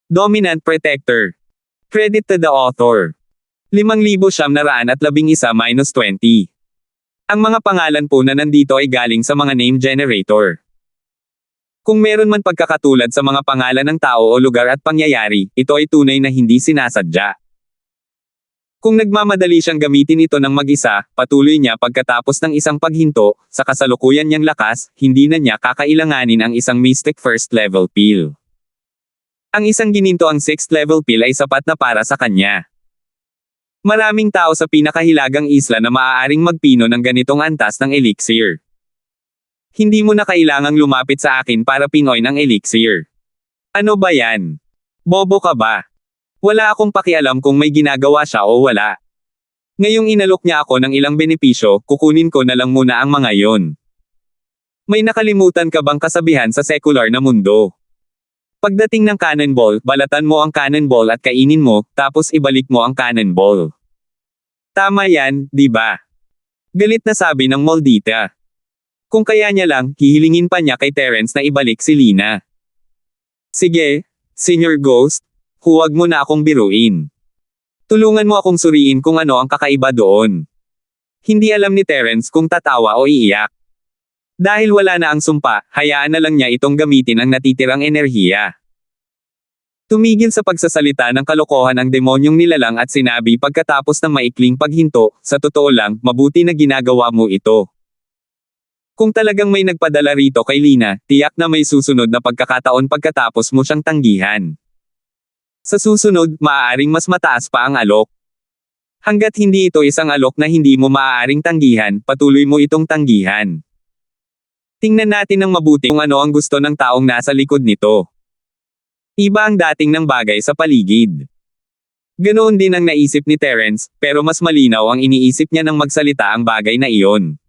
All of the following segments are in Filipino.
Dominant Protector. Credit to the author. 5,911-20. Ang mga pangalan po na nandito ay galing sa mga name generator. Kung meron man pagkakatulad sa mga pangalan ng tao o lugar at pangyayari, ito ay tunay na hindi sinasadya. Kung nagmamadali siyang gamitin ito ng mag-isa, patuloy niya pagkatapos ng isang paghinto, sa kasalukuyan niyang lakas, hindi na niya kakailanganin ang isang mystic first level pill. Ang isang gininto ang 6th level pill ay sapat na para sa kanya. Maraming tao sa pinakahilagang isla na maaaring magpino ng ganitong antas ng elixir. Hindi mo na kailangang lumapit sa akin para pinoy ng elixir. Ano ba yan? Bobo ka ba? Wala akong pakialam kung may ginagawa siya o wala. Ngayong inalok niya ako ng ilang benepisyo, kukunin ko na lang muna ang mga yon. May nakalimutan ka bang kasabihan sa secular na mundo? Pagdating ng cannonball, balatan mo ang cannonball at kainin mo, tapos ibalik mo ang cannonball. Tama yan, di ba? Galit na sabi ng Moldita. Kung kaya niya lang, hihilingin pa niya kay Terence na ibalik si Lina. Sige, Senior Ghost, huwag mo na akong biruin. Tulungan mo akong suriin kung ano ang kakaiba doon. Hindi alam ni Terence kung tatawa o iiyak. Dahil wala na ang sumpa, hayaan na lang niya itong gamitin ang natitirang enerhiya. Tumigil sa pagsasalita ng kalokohan ang demonyong nilalang at sinabi pagkatapos ng maikling paghinto, sa totoo lang, mabuti na ginagawa mo ito. Kung talagang may nagpadala rito kay Lina, tiyak na may susunod na pagkakataon pagkatapos mo siyang tanggihan. Sa susunod, maaaring mas mataas pa ang alok. Hanggat hindi ito isang alok na hindi mo maaaring tanggihan, patuloy mo itong tanggihan. Tingnan natin ng mabuti kung ano ang gusto ng taong nasa likod nito. Iba ang dating ng bagay sa paligid. Ganoon din ang naisip ni Terence, pero mas malinaw ang iniisip niya nang magsalita ang bagay na iyon.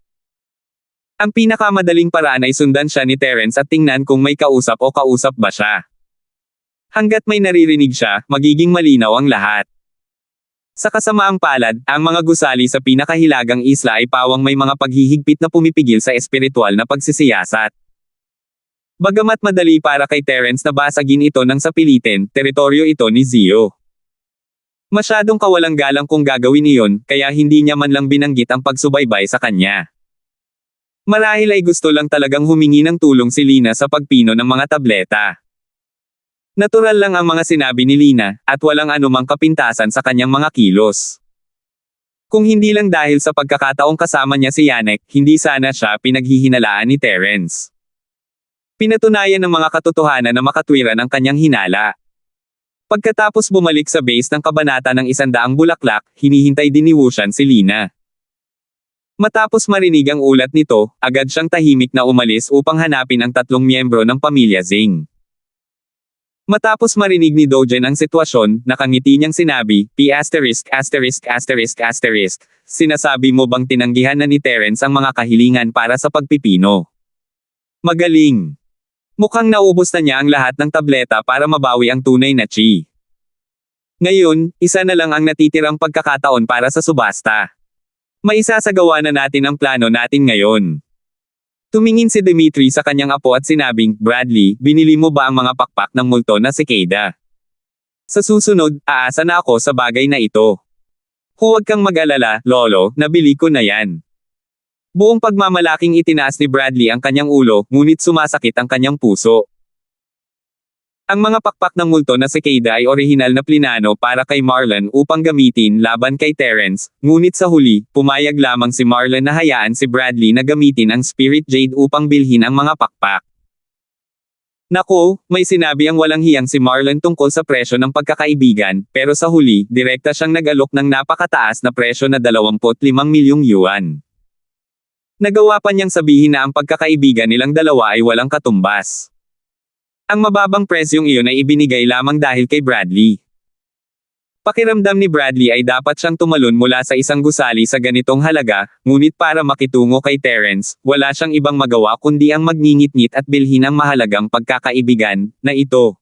Ang pinakamadaling paraan ay sundan siya ni Terence at tingnan kung may kausap o kausap ba siya. Hanggat may naririnig siya, magiging malinaw ang lahat. Sa kasamaang palad, ang mga gusali sa pinakahilagang isla ay pawang may mga paghihigpit na pumipigil sa espiritual na pagsisiyasat. Bagamat madali para kay Terence na basagin ito ng sapilitin, teritoryo ito ni Zio. Masyadong kawalang galang kung gagawin iyon, kaya hindi niya man lang binanggit ang pagsubaybay sa kanya. Marahil ay gusto lang talagang humingi ng tulong si Lina sa pagpino ng mga tableta. Natural lang ang mga sinabi ni Lina, at walang anumang kapintasan sa kanyang mga kilos. Kung hindi lang dahil sa pagkakataong kasama niya si Yannick, hindi sana siya pinaghihinalaan ni Terence. Pinatunayan ng mga katotohanan na makatwiran ang kanyang hinala. Pagkatapos bumalik sa base ng kabanata ng 100 bulaklak, hinihintay din ni Wushan si Lina. Matapos marinig ang ulat nito, agad siyang tahimik na umalis upang hanapin ang 3 miyembro ng pamilya Zing. Matapos marinig ni Dogen ang sitwasyon, nakangiti niyang sinabi, sinasabi mo bang tinanggihan na ni Terence ang mga kahilingan para sa pagpipino? Magaling! Mukhang naubos na niya ang lahat ng tableta para mabawi ang tunay na chi. Ngayon, isa na lang ang natitirang pagkakataon para sa subasta. Maisasagawa na natin ang plano natin ngayon. Tumingin si Dimitri sa kanyang apo at sinabing, Bradley, binili mo ba ang mga pakpak ng multo na cicada? Sa susunod, aasa na ako sa bagay na ito. Huwag kang mag-alala, Lolo, nabili ko na yan. Buong pagmamalaking itinaas ni Bradley ang kanyang ulo, ngunit sumasakit ang kanyang puso. Ang mga pakpak ng multo na cicada ay orihinal na plinano para kay Marlon upang gamitin laban kay Terence, ngunit sa huli, pumayag lamang si Marlon na hayaan si Bradley na gamitin ang Spirit Jade upang bilhin ang mga pakpak. Nako, may sinabi ang walang hiyang si Marlon tungkol sa presyo ng pagkakaibigan, pero sa huli, direkta siyang nag-alok ng napakataas na presyo na 25 milyong yuan. Nagawa pa niyang sabihin na ang pagkakaibigan nilang dalawa ay walang katumbas. Ang mababang presyong iyon ay ibinigay lamang dahil kay Bradley. Pakiramdam ni Bradley ay dapat siyang tumalon mula sa isang gusali sa ganitong halaga, ngunit para makitungo kay Terence, wala siyang ibang magawa kundi ang magngingit-ngit at bilhin ang mahalagang pagkakaibigan, na ito.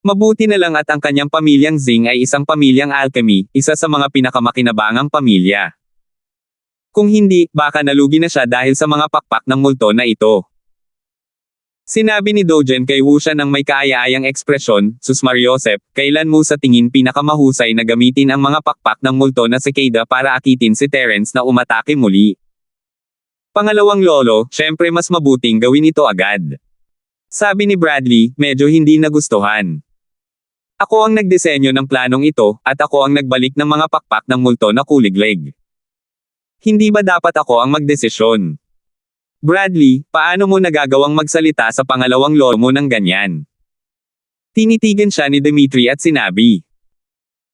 Mabuti na lang at ang kanyang pamilyang Zing ay isang pamilyang alchemy, isa sa mga pinakamakinabangang pamilya. Kung hindi, baka nalugi na siya dahil sa mga pakpak ng multo na ito. Sinabi ni Dogen kay Wushan ng may kaaya-ayang ekspresyon, "Sus Mariosep, kailan mo sa tingin pinakamahusay na gamitin ang mga pakpak ng multo na cicada para akitin si Terence na umatake muli?" Pangalawang lolo, syempre mas mabuting gawin ito agad. Sabi ni Bradley, medyo hindi nagustuhan. Ako ang nagdisenyo ng planong ito, at ako ang nagbalik ng mga pakpak ng multo na kuliglig. Hindi ba dapat ako ang magdesisyon? Bradley, paano mo nagagawang magsalita sa pangalawang lolo mo ng ganyan? Tinitigan siya ni Dimitri at sinabi.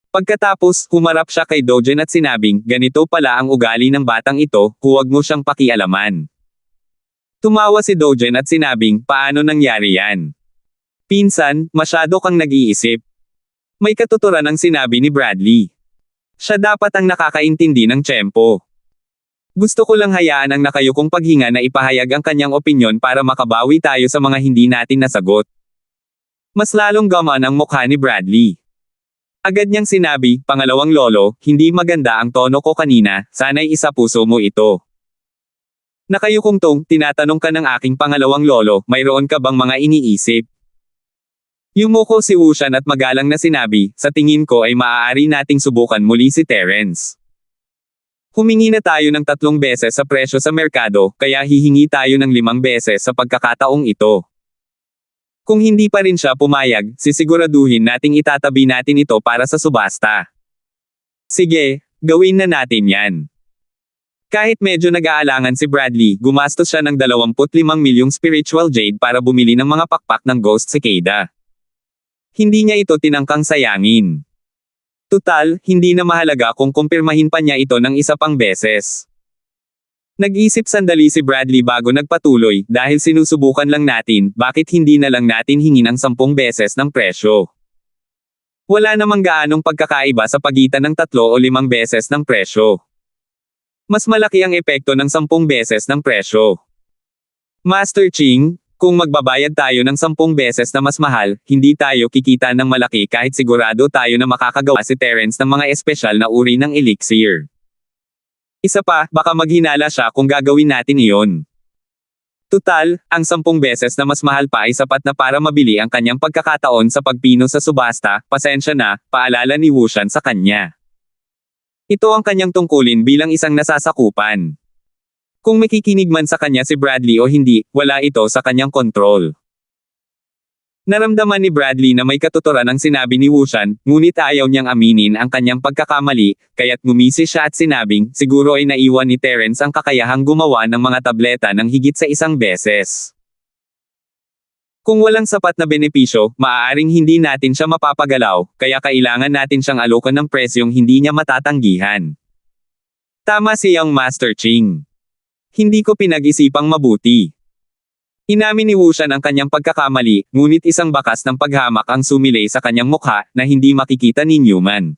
Pagkatapos, humarap siya kay Dogen at sinabing, ganito pala ang ugali ng batang ito, huwag mo siyang pakialaman. Tumawa si Dogen at sinabing, paano nangyari yan? Pinsan, masyado kang nag-iisip. May katuturan ang sinabi ni Bradley. Siya dapat ang nakakaintindi ng tiyempo. Gusto ko lang hayaan ang nakayukong paghinga na ipahayag ang kanyang opinyon para makabawi tayo sa mga hindi natin nasagot. Mas lalong gamaan ang mukha ni Bradley. Agad niyang sinabi, pangalawang lolo, hindi maganda ang tono ko kanina, sana'y isa puso mo ito. Nakayukong tong, tinatanong ka ng aking pangalawang lolo, mayroon ka bang mga iniisip? Yumuko si Wushan at magalang na sinabi, sa tingin ko ay maaari nating subukan muli si Terence. Humingi na tayo ng 3 beses sa presyo sa merkado, kaya hihingi tayo ng 5 beses sa pagkakataong ito. Kung hindi pa rin siya pumayag, sisiguraduhin nating itatabi natin ito para sa subasta. Sige, gawin na natin yan. Kahit medyo nag-aalangan si Bradley, gumastos siya ng 25 milyong spiritual jade para bumili ng mga pakpak ng ghost cicada. Hindi niya ito tinangkang sayangin. Tutal, hindi na mahalaga kung kumpirmahin pa niya ito ng isa pang beses. Nag-isip sandali si Bradley bago nagpatuloy, dahil sinusubukan lang natin, bakit hindi na lang natin hingin ang 10 beses ng presyo? Wala namang gaanong pagkakaiba sa pagitan ng 3 o 5 beses ng presyo. Mas malaki ang epekto ng 10 beses ng presyo. Master Ching, kung magbabayad tayo ng 10 beses na mas mahal, hindi tayo kikita ng malaki kahit sigurado tayo na makakagawa si Terence ng mga espesyal na uri ng elixir. Isa pa, baka maghinala siya kung gagawin natin iyon. Tutal, ang 10 beses na mas mahal pa ay sapat na para mabili ang kanyang pagkakataon sa pagpino sa subasta, pasensya na, paalala ni Wushan sa kanya. Ito ang kanyang tungkulin bilang isang nasasakupan. Kung makikinig man sa kanya si Bradley o hindi, wala ito sa kanyang kontrol. Naramdaman ni Bradley na may katuturan ang sinabi ni Wushan, ngunit ayaw niyang aminin ang kanyang pagkakamali, kaya't ngumisi siya at sinabing, siguro ay naiwan ni Terence ang kakayahang gumawa ng mga tableta ng higit sa 1 beses. Kung walang sapat na benepisyo, maaaring hindi natin siya mapapagalaw, kaya kailangan natin siyang alokan ng presyong hindi niya matatanggihan. Tama si Young Master Ching. Hindi ko pinag-isipang mabuti. Inamin ni Wushan ang kanyang pagkakamali, ngunit isang bakas ng paghamak ang sumilay sa kanyang mukha, na hindi makikita ni Newman.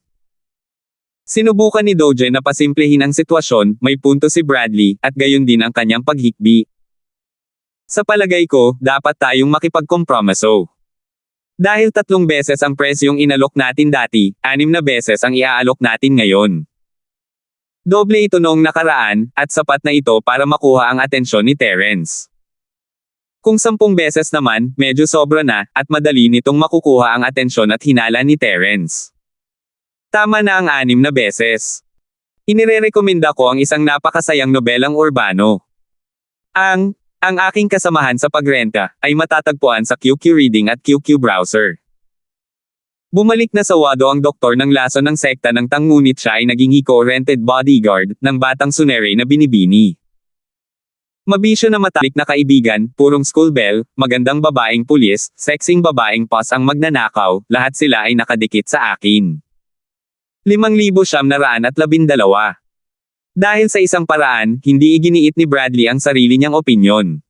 Sinubukan ni Dogen na pasimplehin ang sitwasyon, may punto si Bradley, at gayon din ang kanyang paghikbi. Sa palagay ko, dapat tayong makipagkompromiso. Dahil 3 beses ang presyong inalok natin dati, 6 na beses ang iaalok natin ngayon. Doble ito noong nakaraan, at sapat na ito para makuha ang atensyon ni Terence. Kung 10 beses naman, medyo sobra na, at madali nitong makukuha ang atensyon at hinala ni Terence. Tama na ang 6 na beses. Inirerekomenda ko ang isang napakasayang nobelang urbano. Ang aking kasamahan sa pagrenta, ay matatagpuan sa QQ Reading at QQ Browser. Bumalik na sa wado ang doktor ng laso ng sekta ng Tang ngunit siya ay naging hiko-rented bodyguard ng batang Sunere na binibini. Mabisyo na matalik na kaibigan, purong school bell, magandang babaeng pulis, sexing babaeng pos ang magnanakaw, lahat sila ay nakadikit sa akin. 5,912. Dahil sa isang paraan, hindi iginiit ni Bradley ang sarili niyang opinyon.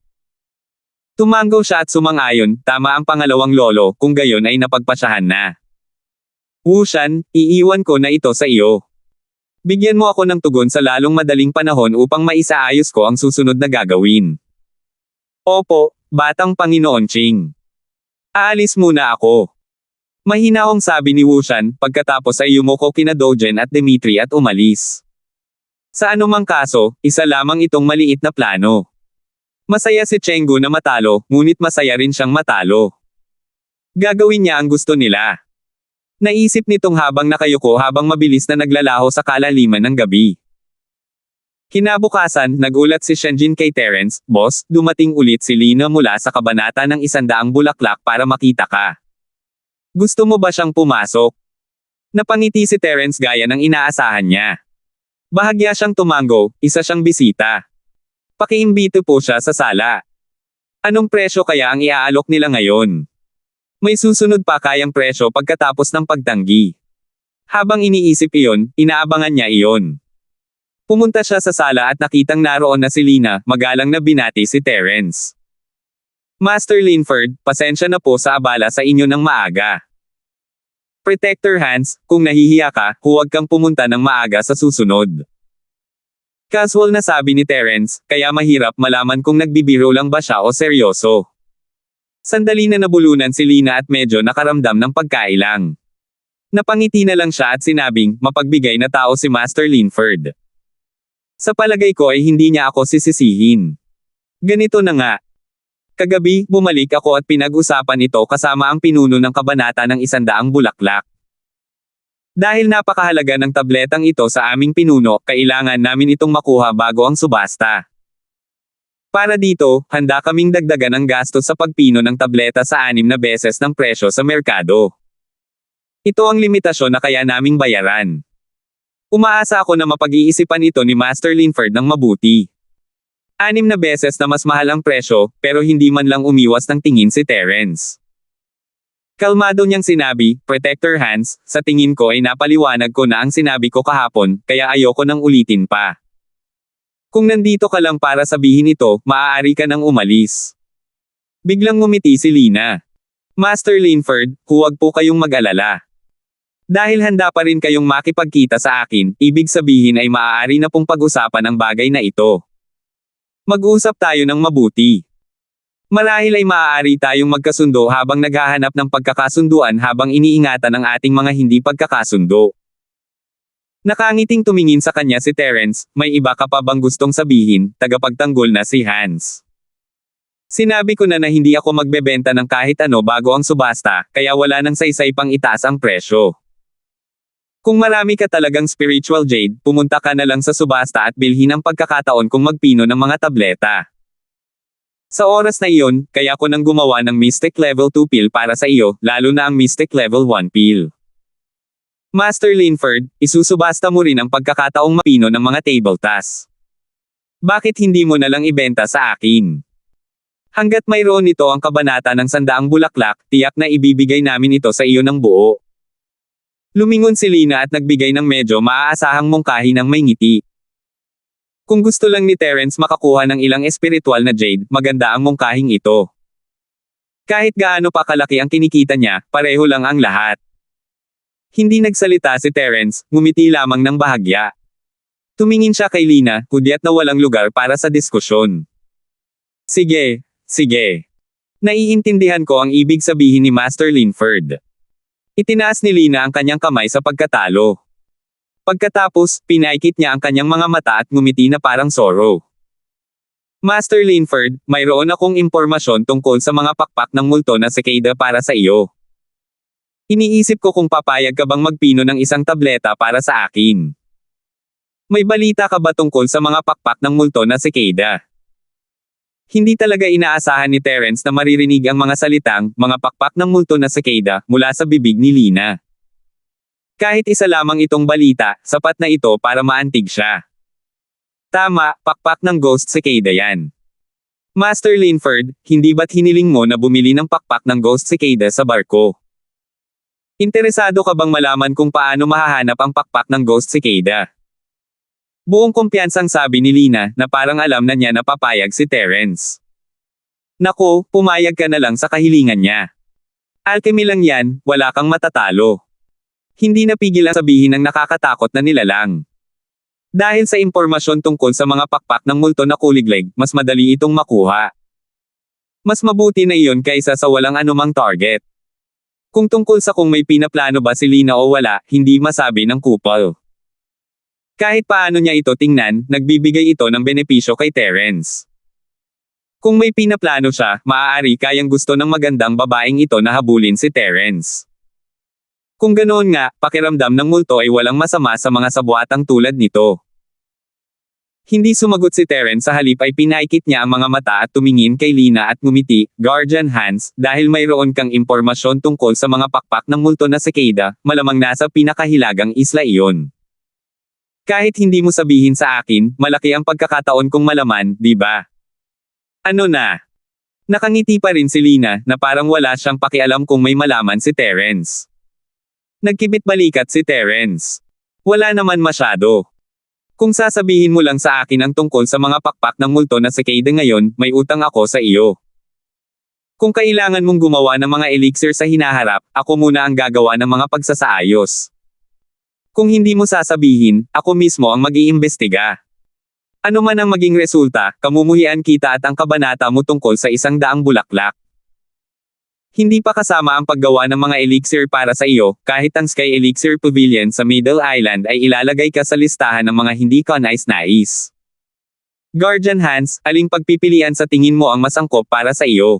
Tumanggo siya at sumang-ayon, tama ang pangalawang lolo, kung gayon ay napagpasyahan na. Wushan, iiwan ko na ito sa iyo. Bigyan mo ako ng tugon sa lalong madaling panahon upang maisaayos ko ang susunod na gagawin. Opo, batang Panginoon Ching. Aalis muna ako. Mahinahong sabi ni Wushan, pagkatapos ay yumuko kina Dogen at Dimitri at umalis. Sa anumang kaso, isa lamang itong maliit na plano. Masaya si Chenggu na matalo, ngunit masaya rin siyang matalo. Gagawin niya ang gusto nila. Naisip nitong habang nakayuko habang mabilis na naglalaho sa kalaliman ng gabi. Kinabukasan, nagulat si Shenjin kay Terence, "Boss, dumating ulit si Lina mula sa kabanata ng 100 bulaklak para makita ka. Gusto mo ba siyang pumasok?" Napangiti si Terence gaya ng inaasahan niya. Bahagya siyang tumango, isa siyang bisita. Pakiimbito po siya sa sala. Anong presyo kaya ang iaalok nila ngayon? May susunod pa kayang presyo pagkatapos ng pagtanggi. Habang iniisip iyon, inaabangan niya iyon. Pumunta siya sa sala at nakitang naroon na si Lina, magalang na binati si Terence. "Master Linford, pasensya na po sa abala sa inyo ng maaga. Protector Hans, kung nahihiya ka, huwag kang pumunta ng maaga sa susunod." Casual na sabi ni Terence, kaya mahirap malaman kung nagbibiro lang ba siya o seryoso. Sandali na nabulunan si Lina at medyo nakaramdam ng pagkailang. Napangiti na lang siya at sinabing, mapagbigay na tao si Master Linford. Sa palagay ko ay hindi niya ako sisisihin. Ganito na nga. Kagabi, bumalik ako at pinag-usapan ito kasama ang pinuno ng kabanata ng 100 bulaklak. Dahil napakahalaga ng tabletang ito sa aming pinuno, kailangan namin itong makuha bago ang subasta. Para dito, handa kaming dagdagan ang gastos sa pagpino ng tableta sa 6 na beses ng presyo sa merkado. Ito ang limitasyon na kaya naming bayaran. Umaasa ako na mapag-iisipan ito ni Master Linford ng mabuti. 6 na beses na mas mahal ang presyo, pero hindi man lang umiwas ng tingin si Terence. Kalmado niyang sinabi, "Protector Hans, sa tingin ko ay napaliwanag ko na ang sinabi ko kahapon, kaya ayoko nang ulitin pa. Kung nandito ka lang para sabihin ito, maaari ka nang umalis." Biglang ngumiti si Lina. "Master Linford, huwag po kayong mag-alala. Dahil handa pa rin kayong makipagkita sa akin, ibig sabihin ay maaari na pong pag-usapan ang bagay na ito. Mag-usap tayo ng mabuti. Marahil ay maaari tayong magkasundo habang naghahanap ng pagkakasunduan habang iniingatan ang ating mga hindi pagkakasundo." Nakangiting tumingin sa kanya si Terence, "May iba ka pa bang gustong sabihin?" Tagapagtanggol na si Hans. "Sinabi ko na hindi ako magbebenta ng kahit ano bago ang subasta, kaya wala nang saysay pang itaas ang presyo. Kung marami ka talagang spiritual jade, pumunta ka na lang sa subasta at bilhin ang pagkakataon kung magpino ng mga tableta. Sa oras na iyon, kaya ko nang gumawa ng Mystic Level 2 pill para sa iyo, lalo na ang Mystic Level 1 pill. Master Linford, isusubasta mo rin ang pagkakataong mapino ng mga table tasks. Bakit hindi mo na lang ibenta sa akin? Hanggat mayroon nito ang kabanata ng 100 bulaklak, tiyak na ibibigay namin ito sa iyo ng buo." Lumingon si Lina at nagbigay ng medyo maaasahang mungkahi ng may ngiti. Kung gusto lang ni Terence makakuha ng ilang espiritual na jade, maganda ang mungkahing ito. Kahit gaano pa kalaki ang kinikita niya, pareho lang ang lahat. Hindi nagsalita si Terence, ngumiti lamang ng bahagya. Tumingin siya kay Lina, kudyat na walang lugar para sa diskusyon. Sige, sige. Naiintindihan ko ang ibig sabihin ni Master Linford. Itinaas ni Lina ang kanyang kamay sa pagkatalo. Pagkatapos, pinaikit niya ang kanyang mga mata at ngumiti na parang sorrow. "Master Linford, mayroon akong impormasyon tungkol sa mga pakpak ng multo na cicada para sa iyo. Iniisip ko kung papayag ka bang magpino ng isang tableta para sa akin. May balita ka ba tungkol sa mga pakpak ng multo na cicada?" Hindi talaga inaasahan ni Terence na maririnig ang mga salitang, "mga pakpak ng multo na cicada," mula sa bibig ni Lina. Kahit isa lamang itong balita, sapat na ito para maantig siya. Tama, pakpak ng ghost cicada yan. Master Linford, hindi ba't hiniling mo na bumili ng pakpak ng ghost cicada sa barko? Interesado ka bang malaman kung paano mahahanap ang pakpak ng ghost cicada? Buong kumpiyansang sabi ni Lina, na parang alam na niya na papayag si Terence. Nako, pumayag ka na lang sa kahilingan niya. Alchemy lang yan, wala kang matatalo. Hindi napigil ang sabihin ng nakakatakot na nilalang. Dahil sa impormasyon tungkol sa mga pakpak ng multo na kuliglig, mas madali itong makuha. Mas mabuti na iyon kaysa sa walang anumang target. Kung tungkol sa kung may pinaplano ba si Lina o wala, hindi masabi ng kupal. Kahit paano niya ito tingnan, nagbibigay ito ng benepisyo kay Terence. Kung may pinaplano siya, maaari kayang gusto ng magandang babaeng ito na habulin si Terence. Kung ganoon nga, pakiramdam ng multo ay walang masama sa mga sabuatang tulad nito. Hindi sumagot si Terence, sa halip ay pinaikit niya ang mga mata at tumingin kay Lina at ngumiti. Guardian Hans, dahil mayroon kang impormasyon tungkol sa mga pakpak ng multo na cicada, malamang nasa pinakahilagang isla iyon. Kahit hindi mo sabihin sa akin, malaki ang pagkakataon kung malaman, di ba? Ano na? Nakangiti pa rin si Lina, na parang wala siyang pakialam kung may malaman si Terence. Nagkibit balikat si Terence. Wala naman masyado. Kung sasabihin mo lang sa akin ang tungkol sa mga pakpak ng multo na cicada ngayon, may utang ako sa iyo. Kung kailangan mong gumawa ng mga elixir sa hinaharap, ako muna ang gagawa ng mga pagsasaayos. Kung hindi mo sasabihin, ako mismo ang mag-iimbestiga. Ano man ang maging resulta, kamumuhian kita at ang kabanata mo tungkol sa 100 bulaklak. Hindi pa kasama ang paggawa ng mga elixir para sa iyo, kahit ang Sky Elixir Pavilion sa Middle Island ay ilalagay ka sa listahan ng mga hindi ka nais-nais. Guardian Hans, aling pagpipilian sa tingin mo ang masangkop para sa iyo?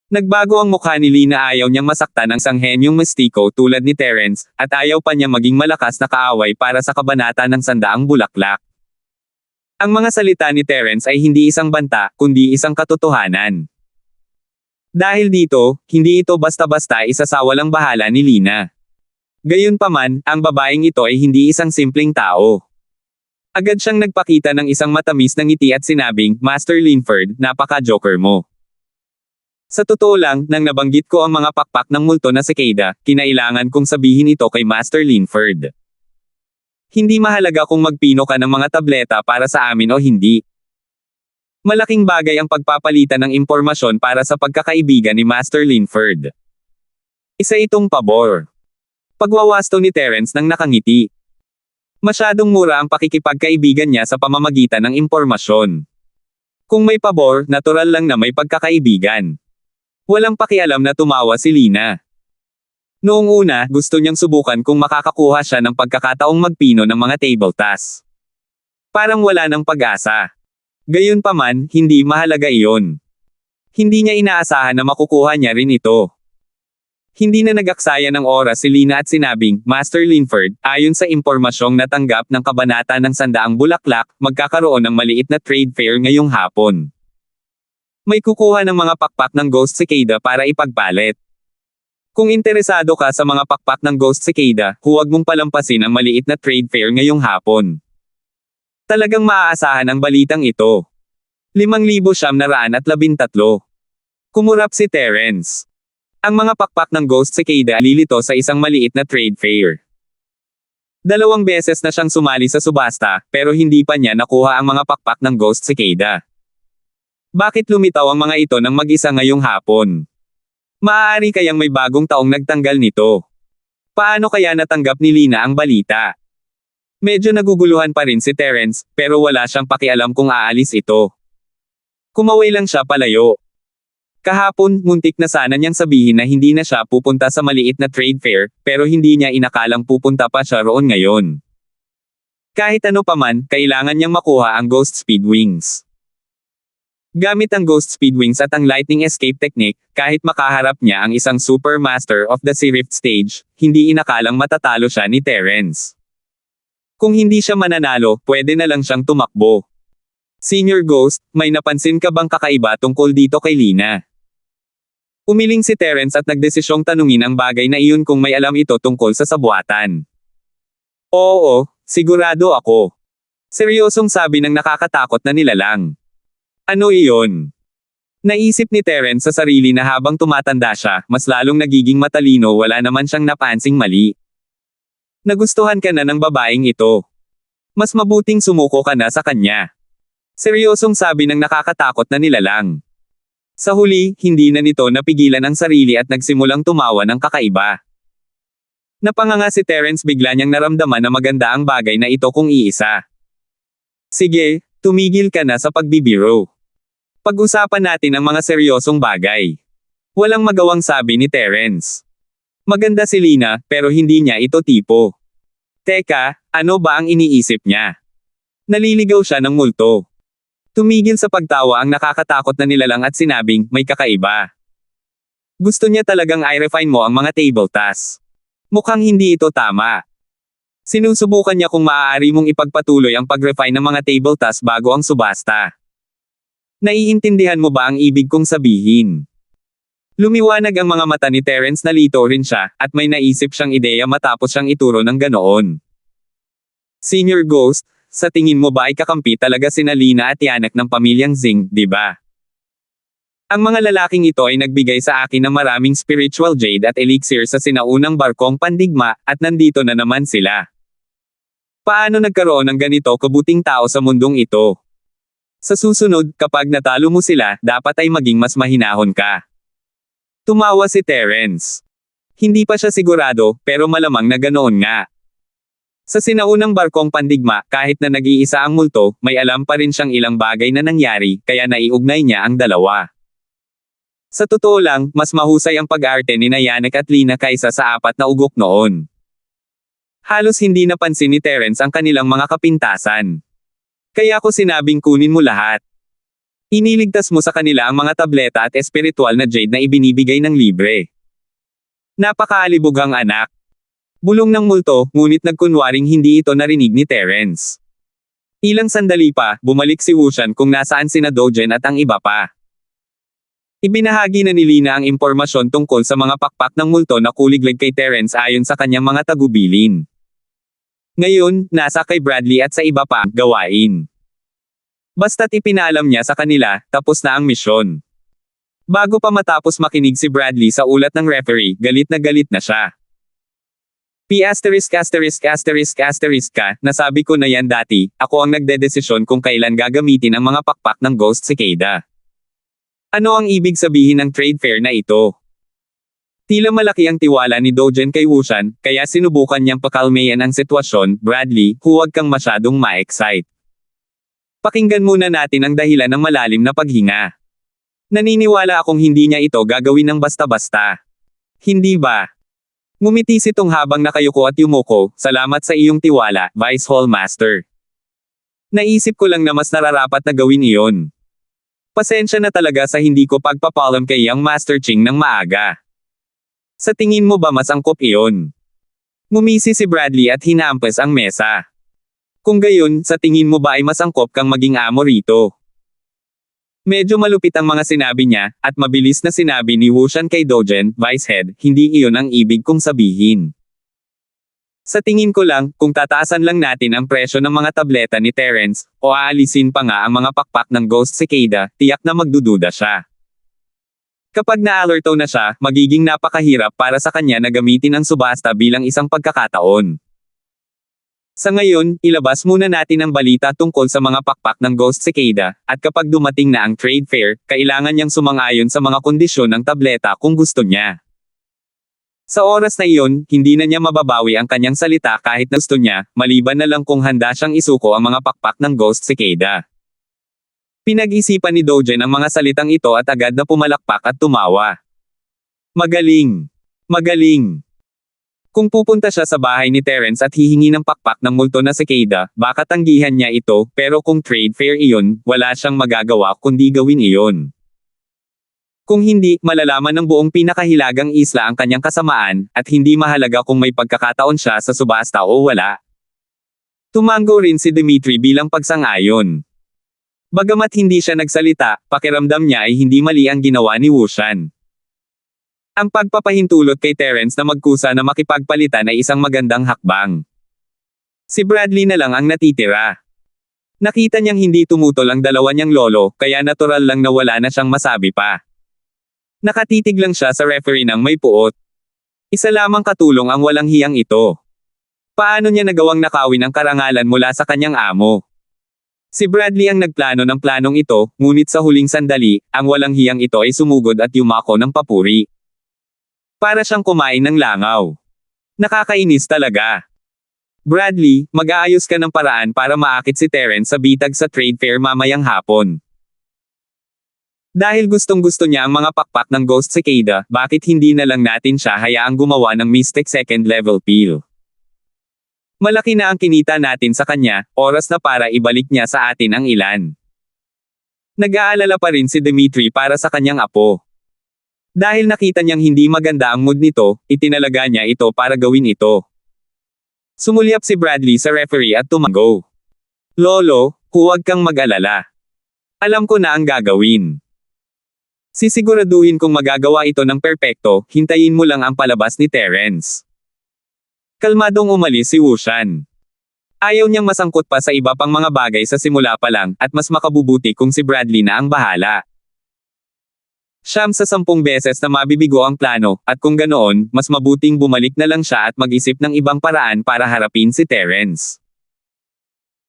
Nagbago ang mukha ni Lina, ayaw niyang masaktan ang sanghenyong mistiko tulad ni Terence, at ayaw pa niya maging malakas na kaaway para sa kabanata ng 100 bulaklak. Ang mga salita ni Terence ay hindi isang banta, kundi isang katotohanan. Dahil dito, hindi ito basta-basta isasawalang bahala ni Lina. Gayunpaman, ang babaeng ito ay hindi isang simpleng tao. Agad siyang nagpakita ng isang matamis na ngiti at sinabing, Master Linford, napaka-joker mo. Sa totoo lang, nang nabanggit ko ang mga pakpak ng multo na cicada, kinailangan kong sabihin ito kay Master Linford. Hindi mahalaga kung magpino ka ng mga tableta para sa amin o hindi. Malaking bagay ang pagpapalitan ng impormasyon para sa pagkakaibigan ni Master Linford. Isa itong pabor. Pagwawasto ni Terence nang nakangiti. Masyadong mura ang pakikipagkaibigan niya sa pamamagitan ng impormasyon. Kung may pabor, natural lang na may pagkakaibigan. Walang pakialam na tumawa si Lina. Noong una, gusto niyang subukan kung makakakuha siya ng pagkakataong magpino ng mga table tasks. Parang wala ng pag-asa. Gayunpaman, hindi mahalaga iyon. Hindi niya inaasahan na makukuha niya rin ito. Hindi na nag-aksaya ng oras si Lina at sinabing, Master Linford, ayon sa impormasyong natanggap ng kabanata ng 100 bulaklak, magkakaroon ng maliit na trade fair ngayong hapon. May kukuha ng mga pakpak ng Ghost Cicada para ipagpalit. Kung interesado ka sa mga pakpak ng Ghost Cicada, huwag mong palampasin ang maliit na trade fair ngayong hapon. Talagang maaasahan ang balitang ito. 5,913. Kumurap si Terence. Ang mga pakpak ng Ghost Cicada lilito sa isang maliit na trade fair. 2 beses na siyang sumali sa subasta, pero hindi pa niya nakuha ang mga pakpak ng Ghost Cicada. Bakit lumitaw ang mga ito ng mag-isa ngayong hapon? Maaari kayang may bagong taong nagtanggal nito. Paano kaya natanggap ni Lina ang balita? Medyo naguguluhan pa rin si Terence, pero wala siyang pakialam kung aalis ito. Kumaway lang siya palayo. Kahapon, muntik na sana niyang sabihin na hindi na siya pupunta sa maliit na trade fair, pero hindi niya inakalang pupunta pa siya roon ngayon. Kahit ano paman, kailangan niyang makuha ang Ghost Speed Wings. Gamit ang Ghost Speed Wings at ang Lightning Escape Technique, kahit makaharap niya ang isang Super Master of the Sea Rift stage, hindi inakalang matatalo siya ni Terence. Kung hindi siya mananalo, pwede na lang siyang tumakbo. Senior Ghost, may napansin ka bang kakaiba tungkol dito kay Lina? Umiling si Terence at nagdesisyong tanungin ang bagay na iyon kung may alam ito tungkol sa sabuatan. Oo, sigurado ako. Seryosong sabi ng nakakatakot na nilalang. Ano iyon? Naisip ni Terence sa sarili na habang tumatanda siya, mas lalong nagiging matalino, wala naman siyang napansing mali. Nagustuhan ka na ng babaeng ito. Mas mabuting sumuko ka na sa kanya. Seryosong sabi ng nakakatakot na nilalang. Sa huli, hindi na nito napigilan ang sarili at nagsimulang tumawa ng kakaiba. Napanganga si Terence, bigla niyang naramdaman na maganda ang bagay na ito kung iisa. Sige, tumigil ka na sa pagbibiro. Pag-usapan natin ang mga seryosong bagay. Walang magawang sabi ni Terence. Maganda si Lina, pero hindi niya ito tipo. Teka, ano ba ang iniisip niya? Naliligaw siya ng multo. Tumigil sa pagtawa ang nakakatakot na nilalang at sinabing, may kakaiba. Gusto niya talagang i-refine mo ang mga table tasks. Mukhang hindi ito tama. Sinusubukan niya kung maaari mong ipagpatuloy ang pag-refine ng mga table tasks bago ang subasta. Naiintindihan mo ba ang ibig kong sabihin? Lumiwanag ang mga mata ni Terence, nalito rin siya, at may naisip siyang ideya matapos siyang ituro ng ganoon. Senior Ghost, sa tingin mo ba ay kakampi talaga sina Lina at Yanek ng pamilyang Zing, di ba? Ang mga lalaking ito ay nagbigay sa akin ng maraming spiritual jade at elixir sa sinaunang barkong pandigma, at nandito na naman sila. Paano nagkaroon ng ganito kabuting tao sa mundong ito? Sa susunod, kapag natalo mo sila, dapat ay maging mas mahinahon ka. Tumawa si Terence. Hindi pa siya sigurado, pero malamang na ganoon nga. Sa sinaunang barkong pandigma, kahit na nag-iisa ang multo, may alam pa rin siyang ilang bagay na nangyari, kaya naiugnay niya ang dalawa. Sa totoo lang, mas mahusay ang pag-arte ni Yanek at Lina kaysa sa apat na ugok noon. Halos hindi napansin ni Terence ang kanilang mga kapintasan. Kaya ko sinabing kunin mo lahat. Iniligtas mo sa kanila ang mga tableta at espiritual na jade na ibinibigay ng libre. Napakaalibog ang anak. Bulong ng multo, ngunit nagkunwaring hindi ito narinig ni Terence. Ilang sandali pa, bumalik si Wushan kung nasaan sina Dogen at ang iba pa. Ibinahagi na ni Lina ang impormasyon tungkol sa mga pakpak ng multo na kuliglig kay Terence ayon sa kanyang mga tagubilin. Ngayon, nasa kay Bradley at sa iba pa ang gawain. Basta't ipinalam niya sa kanila, tapos na ang misyon. Bago pa matapos makinig si Bradley sa ulat ng referee, galit na siya. Nasabi ko na yan dati, ako ang nagdedesisyon kung kailan gagamitin ang mga pakpak ng Ghost Cicada. Ano ang ibig sabihin ng trade fair na ito? Tila malaki ang tiwala ni Dogen kay Wushan, kaya sinubukan niyang pakalmayan ang sitwasyon. Bradley, huwag kang masyadong ma-excite. Pakinggan muna natin ang dahilan ng malalim na paghinga. Naniniwala akong hindi niya ito gagawin ng basta-basta. Hindi ba? Ngumiti si Tong habang nakayuko at yumuko, salamat sa iyong tiwala, Vice Hall Master. Naisip ko lang na mas nararapat na gawin iyon. Pasensya na talaga sa hindi ko pagpapalam kay Young Master Ching ng maaga. Sa tingin mo ba mas angkop iyon? Ngumisi si Bradley at hinaampas ang mesa. Kung gayon, sa tingin mo ba ay mas angkop kang maging amo rito? Medyo malupit ang mga sinabi niya, at mabilis na sinabi ni Wushan kay Dogen, Vice Head, hindi iyon ang ibig kong sabihin. Sa tingin ko lang, kung tataasan lang natin ang presyo ng mga tableta ni Terence, o aalisin pa nga ang mga pakpak ng Ghost Cicada, tiyak na magdududa siya. Kapag na-alerto na siya, magiging napakahirap para sa kanya na gamitin ang subasta bilang isang pagkakataon. Sa ngayon, ilabas muna natin ang balita tungkol sa mga pakpak ng Ghost Cicada, at kapag dumating na ang trade fair, kailangan niyang sumang-ayon sa mga kondisyon ng tableta kung gusto niya. Sa oras na iyon, hindi na niya mababawi ang kanyang salita kahit na gusto niya, maliban na lang kung handa siyang isuko ang mga pakpak ng Ghost Cicada. Pinag-isipan ni Dogen ang mga salitang ito at agad na pumalakpak at tumawa. Magaling! Magaling! Kung pupunta siya sa bahay ni Terence at hihingi ng pakpak ng multo na cicada, baka tanggihan niya ito, pero kung trade fair iyon, wala siyang magagawa kundi gawin iyon. Kung hindi, malalaman ng buong pinakahilagang isla ang kanyang kasamaan, at hindi mahalaga kung may pagkakataon siya sa subasta o wala. Tumango rin si Dimitri bilang pagsang-ayon. Bagamat hindi siya nagsalita, pakiramdam niya ay hindi mali ang ginawa ni Wushan. Ang pagpapahintulot kay Terence na magkusa na makipagpalitan ay isang magandang hakbang. Si Bradley na lang ang natitira. Nakita niyang hindi tumutol ang dalawa niyang lolo, kaya natural lang na wala na siyang masabi pa. Nakatitig lang siya sa referee ng may puot. Isa lamang katulong ang walang hiyang ito. Paano niya nagawang nakawin ang karangalan mula sa kanyang amo? Si Bradley ang nagplano ng planong ito, ngunit sa huling sandali, ang walang hiyang ito ay sumugod at yumako ng papuri. Para siyang kumain ng langaw. Nakakainis talaga. Bradley, mag-aayos ka ng paraan para maakit si Terence sa bitag sa trade fair mamayang hapon. Dahil gustong-gusto niya ang mga pakpak ng Ghost Cicada, bakit hindi na lang natin siya hayaang gumawa ng Mystic Second Level Peel? Malaki na ang kinita natin sa kanya, oras na para ibalik niya sa atin ang ilan. Nag-aalala pa rin si Dimitri para sa kanyang apo. Dahil nakita niyang hindi maganda ang mood nito, itinalaga niya ito para gawin ito. Sumulyap si Bradley sa referee at tumango. Lolo, huwag kang mag-alala. Alam ko na ang gagawin. Sisiguraduhin kong magagawa ito ng perpekto, hintayin mo lang ang palabas ni Terence. Kalmadong umalis si Wushan. Ayaw niyang masangkot pa sa iba pang mga bagay sa simula pa lang, at mas makabubuti kung si Bradley na ang bahala. 9 sa 10 beses na mabibigo ang plano, at kung ganoon, mas mabuting bumalik na lang siya at mag-isip ng ibang paraan para harapin si Terence.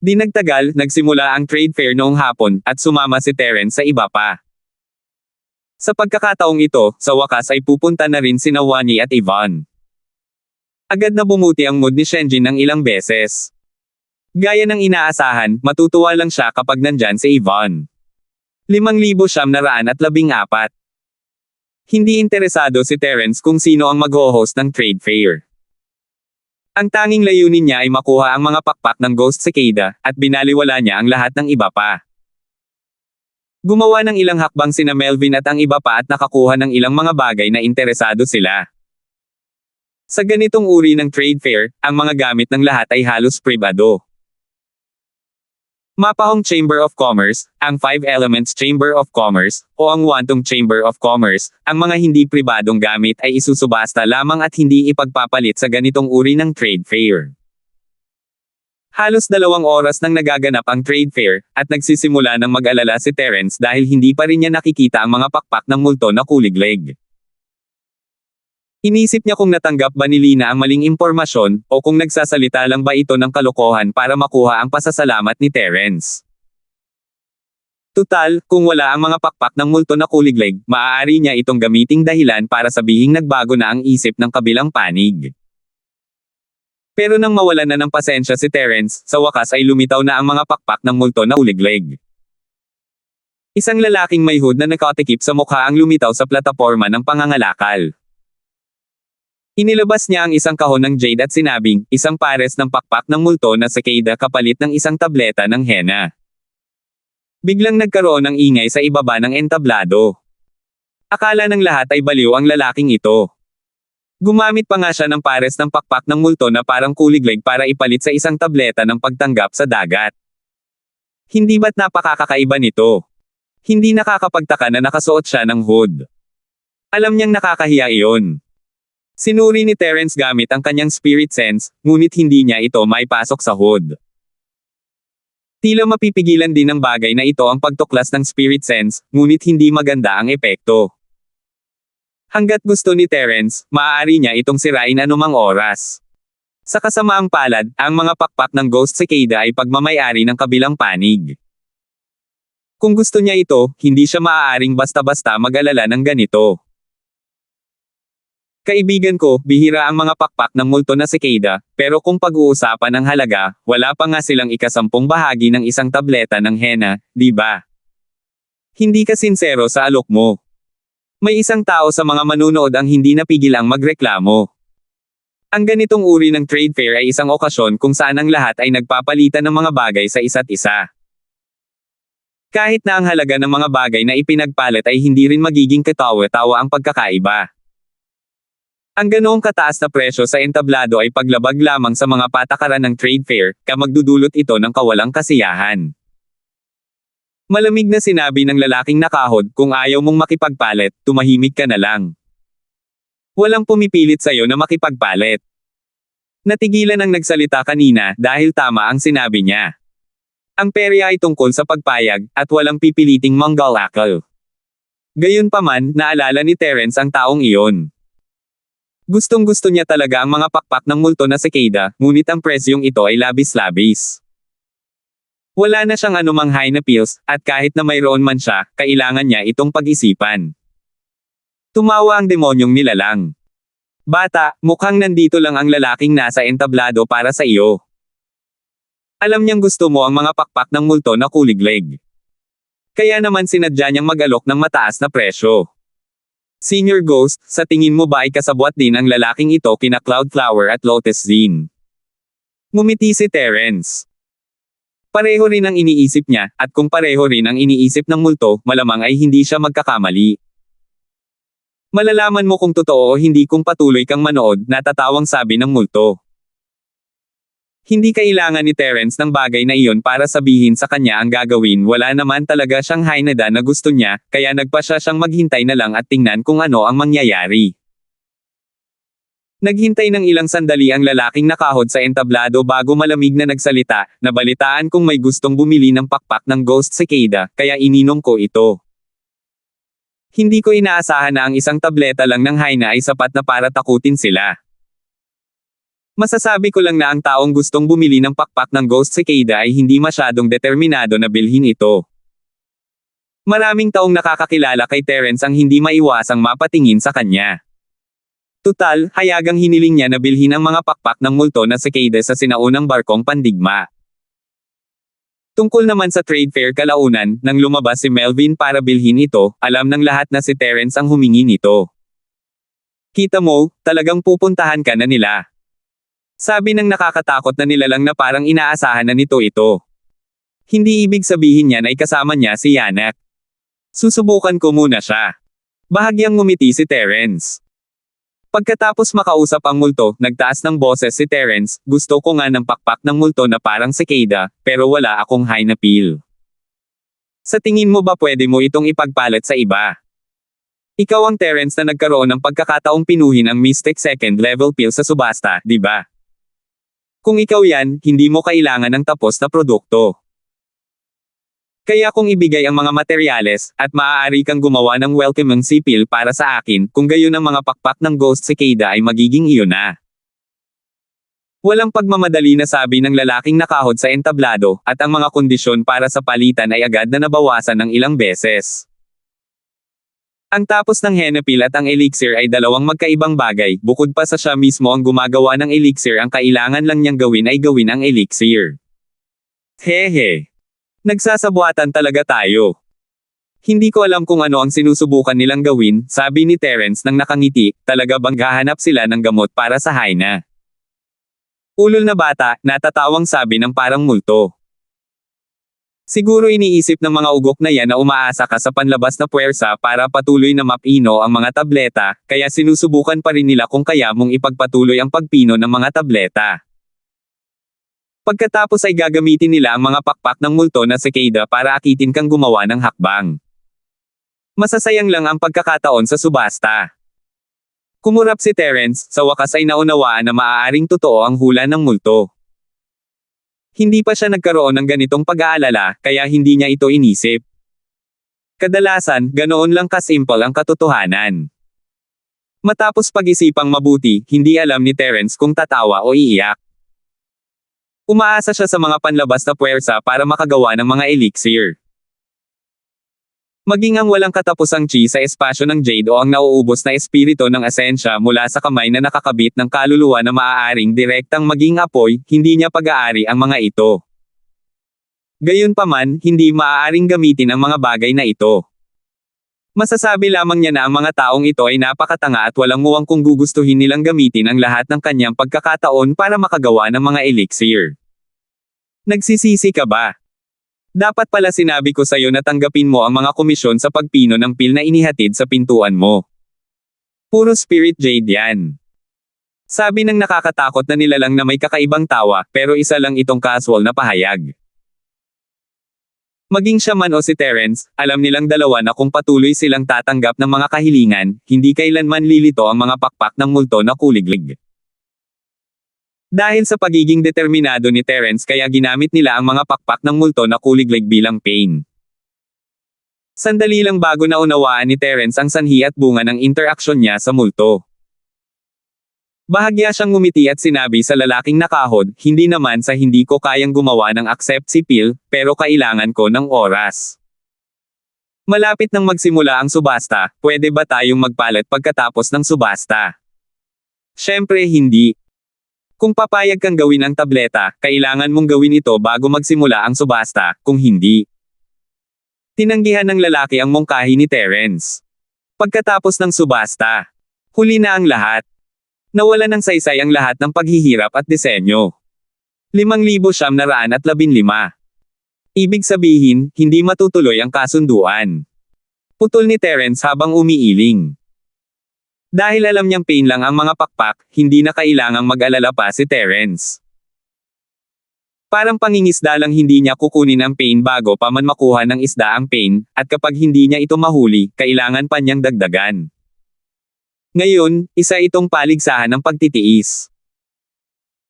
Di nagtagal, nagsimula ang trade fair noong hapon, at sumama si Terence sa iba pa. Sa pagkakataong ito, sa wakas ay pupunta na rin sina Wani at Yvonne. Agad na bumuti ang mood ni Shenjin ng ilang beses. Gaya ng inaasahan, matutuwa lang siya kapag nandyan si Yvonne. 5,914. Hindi interesado si Terence kung sino ang mag-ho-host ng trade fair. Ang tanging layunin niya ay makuha ang mga pakpak ng Ghost Cicada, at binaliwala niya ang lahat ng iba pa. Gumawa ng ilang hakbang sina Melvin at ang iba pa at nakakuha ng ilang mga bagay na interesado sila. Sa ganitong uri ng trade fair, ang mga gamit ng lahat ay halos pribado. Mapahong Chamber of Commerce, ang 5 Elements Chamber of Commerce, o ang Wantong Chamber of Commerce, ang mga hindi pribadong gamit ay isusubasta lamang at hindi ipagpapalit sa ganitong uri ng trade fair. Halos 2 oras nang nagaganap ang trade fair, at nagsisimula ng mag-alala si Terence dahil hindi pa rin niya nakikita ang mga pakpak ng multo na kuliglig. Inisip niya kung natanggap ba ni Lina ang maling impormasyon, o kung nagsasalita lang ba ito ng kalokohan para makuha ang pasasalamat ni Terence. Tutal, kung wala ang mga pakpak ng multo na kuliglig, maaari niya itong gamiting dahilan para sabihing nagbago na ang isip ng kabilang panig. Pero nang mawalan na ng pasensya si Terence, sa wakas ay lumitaw na ang mga pakpak ng multo na kuliglig. Isang lalaking may hood na nakatikip sa mukha ang lumitaw sa plataporma ng pangangalakal. Inilabas niya ang isang kahon ng jade at sinabing, isang pares ng pakpak ng multo na cicada kapalit ng isang tableta ng henna. Biglang nagkaroon ng ingay sa ibaba ng entablado. Akala ng lahat ay baliw ang lalaking ito. Gumamit pa nga siya ng pares ng pakpak ng multo na parang kuliglig para ipalit sa isang tableta ng pagtanggap sa dagat. Hindi ba't napakakakaiba nito? Hindi nakakapagtaka na nakasuot siya ng hood. Alam niyang nakakahiya iyon. Sinuri ni Terence gamit ang kanyang spirit sense, ngunit hindi niya ito maipasok sa hood. Tila mapipigilan din ng bagay na ito ang pagtuklas ng spirit sense, ngunit hindi maganda ang epekto. Hanggat gusto ni Terence, maaari niya itong sirain anumang oras. Sa kasamaang palad, ang mga pakpak ng Ghost Cicada ay pagmamayari ng kabilang panig. Kung gusto niya ito, hindi siya maaaring basta-basta mag-alala ng ganito. Kaibigan ko, bihira ang mga pakpak ng multo na cicada, pero kung pag-uusapan ang halaga, wala pa nga silang ikasampung bahagi ng isang tableta ng henna, di ba? Hindi ka sinsero sa alok mo. May isang tao sa mga manunood ang hindi napigil ang magreklamo. Ang ganitong uri ng trade fair ay isang okasyon kung saan ang lahat ay nagpapalitan ng mga bagay sa isa't isa. Kahit na ang halaga ng mga bagay na ipinagpalit ay hindi rin magiging katawa-tawa ang pagkakaiba. Ang ganoong kataas na presyo sa entablado ay paglabag lamang sa mga patakaran ng trade fair, magdudulot ito ng kawalang kasiyahan. Malamig na sinabi ng lalaking nakahod, kung ayaw mong makipagpalit, tumahimik ka na lang. Walang pumipilit sa'yo na makipagpalit. Natigilan ang nagsalita kanina dahil tama ang sinabi niya. Ang perya ay tungkol sa pagpayag, at walang pipiliting manggalakal. Gayunpaman, naalala ni Terence ang taong iyon. Gustong-gusto niya talaga ang mga pakpak ng multo na cicada, ngunit ang presyong ito ay labis-labis. Wala na siyang anumang high na pills, at kahit na mayroon man siya, kailangan niya itong pag-isipan. Tumawa ang demonyong nilalang. Bata, mukhang nandito lang ang lalaking nasa entablado para sa iyo. Alam niyang gusto mo ang mga pakpak ng multo na kuliglig. Kaya naman sinadya niyang mag-alok ng mataas na presyo. Senior Ghost, sa tingin mo ba ay kasabwat din ang lalaking ito kina Cloudflower at Lotus Zine? Ngumiti si Terence. Pareho rin ang iniisip niya, at kung pareho rin ang iniisip ng multo, malamang ay hindi siya magkakamali. Malalaman mo kung totoo o hindi kung patuloy kang manood, natatawang sabi ng multo. Hindi kailangan ni Terence ng bagay na iyon para sabihin sa kanya ang gagawin, wala naman talaga siyang hinada na gusto niya, kaya nagpa siyang maghintay na lang at tingnan kung ano ang mangyayari. Naghintay ng ilang sandali ang lalaking nakahod sa entablado bago malamig na nagsalita, nabalitaan kung may gustong bumili ng pakpak ng Ghost Cicada, kaya ininom ko ito. Hindi ko inaasahan na ang isang tableta lang ng Hyna ay sapat na para takutin sila. Masasabi ko lang na ang taong gustong bumili ng pakpak ng Ghost Cicada ay hindi masyadong determinado na bilhin ito. Maraming taong nakakakilala kay Terence ang hindi maiwasang mapatingin sa kanya. Tutal, hayagang hiniling niya na bilhin ang mga pakpak ng multo na cicada sa sinaunang barkong pandigma. Tungkol naman sa trade fair kalaunan, nang lumabas si Melvin para bilhin ito, alam ng lahat na si Terence ang humingi nito. Kita mo, talagang pupuntahan ka na nila. Sabi ng nakakatakot na nilalang na parang inaasahan na nito ito. Hindi ibig sabihin niyan ay kasama niya si Yannick. Susubukan ko muna siya. Bahagyang ngumiti si Terence. Pagkatapos makausap ang multo, nagtaas ng boses si Terence, gusto ko nga ng pakpak ng multo na parang cicada, pero wala akong Hyna pill. Sa tingin mo ba pwede mo itong ipagpalit sa iba? Ikaw ang Terence na nagkaroon ng pagkakataong pinuhin ang Mystic second level pill sa subasta, di ba? Kung ikaw yan, hindi mo kailangan ng tapos na produkto. Kaya kung ibigay ang mga materyales, at maaari kang gumawa ng welcoming sipil para sa akin, kung gayon ang mga pakpak ng Ghost Cicada ay magiging iyon na. Walang pagmamadali na sabi ng lalaking nakahod sa entablado, at ang mga kondisyon para sa palitan ay agad na nabawasan ng ilang beses. Ang tapos ng henapil at ang elixir ay dalawang magkaibang bagay, bukod pa sa siya mismo ang gumagawa ng elixir, ang kailangan lang niyang gawin ay gawin ang elixir. Hehe. Nagsasabuatan talaga tayo. Hindi ko alam kung ano ang sinusubukan nilang gawin, sabi ni Terence nang nakangiti, talaga bang hahanap sila ng gamot para sa Hyna? Ulol na bata, natatawang sabi ng parang multo. Siguro iniisip ng mga ugok na yan na umaasa ka sa panlabas na puwersa para patuloy na mapino ang mga tableta, kaya sinusubukan pa rin nila kung kaya mong ipagpatuloy ang pagpino ng mga tableta. Pagkatapos ay gagamitin nila ang mga pakpak ng multo na cicada para akitin kang gumawa ng hakbang. Masasayang lang ang pagkakataon sa subasta. Kumurap si Terence, sa wakas ay naunawaan na maaaring totoo ang hula ng multo. Hindi pa siya nagkaroon ng ganitong pag-aalala, kaya hindi niya ito inisip. Kadalasan, ganoon lang kasimple ang katotohanan. Matapos pag-isipang mabuti, hindi alam ni Terence kung tatawa o iiyak. Umaasa siya sa mga panlabas na puwersa para makagawa ng mga elixir. Maging ang walang katapusang chi sa espasyo ng Jade o ang nauubos na espiritu ng asensya mula sa kamay na nakakabit ng kaluluwa na maaaring direktang maging apoy, hindi niya pag-aari ang mga ito. Gayunpaman, hindi maaaring gamitin ang mga bagay na ito. Masasabi lamang niya na ang mga taong ito ay napakatanga at walang muwang kung gugustuhin nilang gamitin ang lahat ng kanyang pagkakataon para makagawa ng mga elixir. Nagsisisi ka ba? Dapat pala sinabi ko sa'yo na tanggapin mo ang mga komisyon sa pagpino ng pil na inihatid sa pintuan mo. Puro spirit jade yan. Sabi ng nakakatakot na nilalang na may kakaibang tawa, pero isa lang itong casual na pahayag. Maging siya man o si Terence, alam nilang dalawa na kung patuloy silang tatanggap ng mga kahilingan, hindi kailanman lilito ang mga pakpak ng multo na kuliglig. Dahil sa pagiging determinado ni Terence kaya ginamit nila ang mga pakpak ng multo na kuliglig bilang pain. Sandali lang bago naunawaan ni Terence ang sanhi at bunga ng interaksyon niya sa multo. Bahagya siyang ngumiti at sinabi sa lalaking nakahod, hindi naman sa hindi ko kayang gumawa ng accept si pill, pero kailangan ko ng oras. Malapit nang magsimula ang subasta, pwede ba tayong magpalit pagkatapos ng subasta? Siyempre hindi. Kung papayag kang gawin ang tableta, kailangan mong gawin ito bago magsimula ang subasta, kung hindi. Tinanggihan ng lalaki ang mungkahi ni Terence. Pagkatapos ng subasta, huli na ang lahat. Nawala ng saysay ang lahat ng paghihirap at disenyo. 5,915. Ibig sabihin, hindi matutuloy ang kasunduan. Putol ni Terence habang umiiling. Dahil alam niyang pain lang ang mga pakpak, hindi na kailangang mag-alala pa si Terence. Parang pangingisda lang hindi niya kukunin ang pain bago pa man makuha ng isda ang pain, at kapag hindi niya ito mahuli, kailangan pa niyang dagdagan. Ngayon, isa itong paligsahan ng pagtitiis.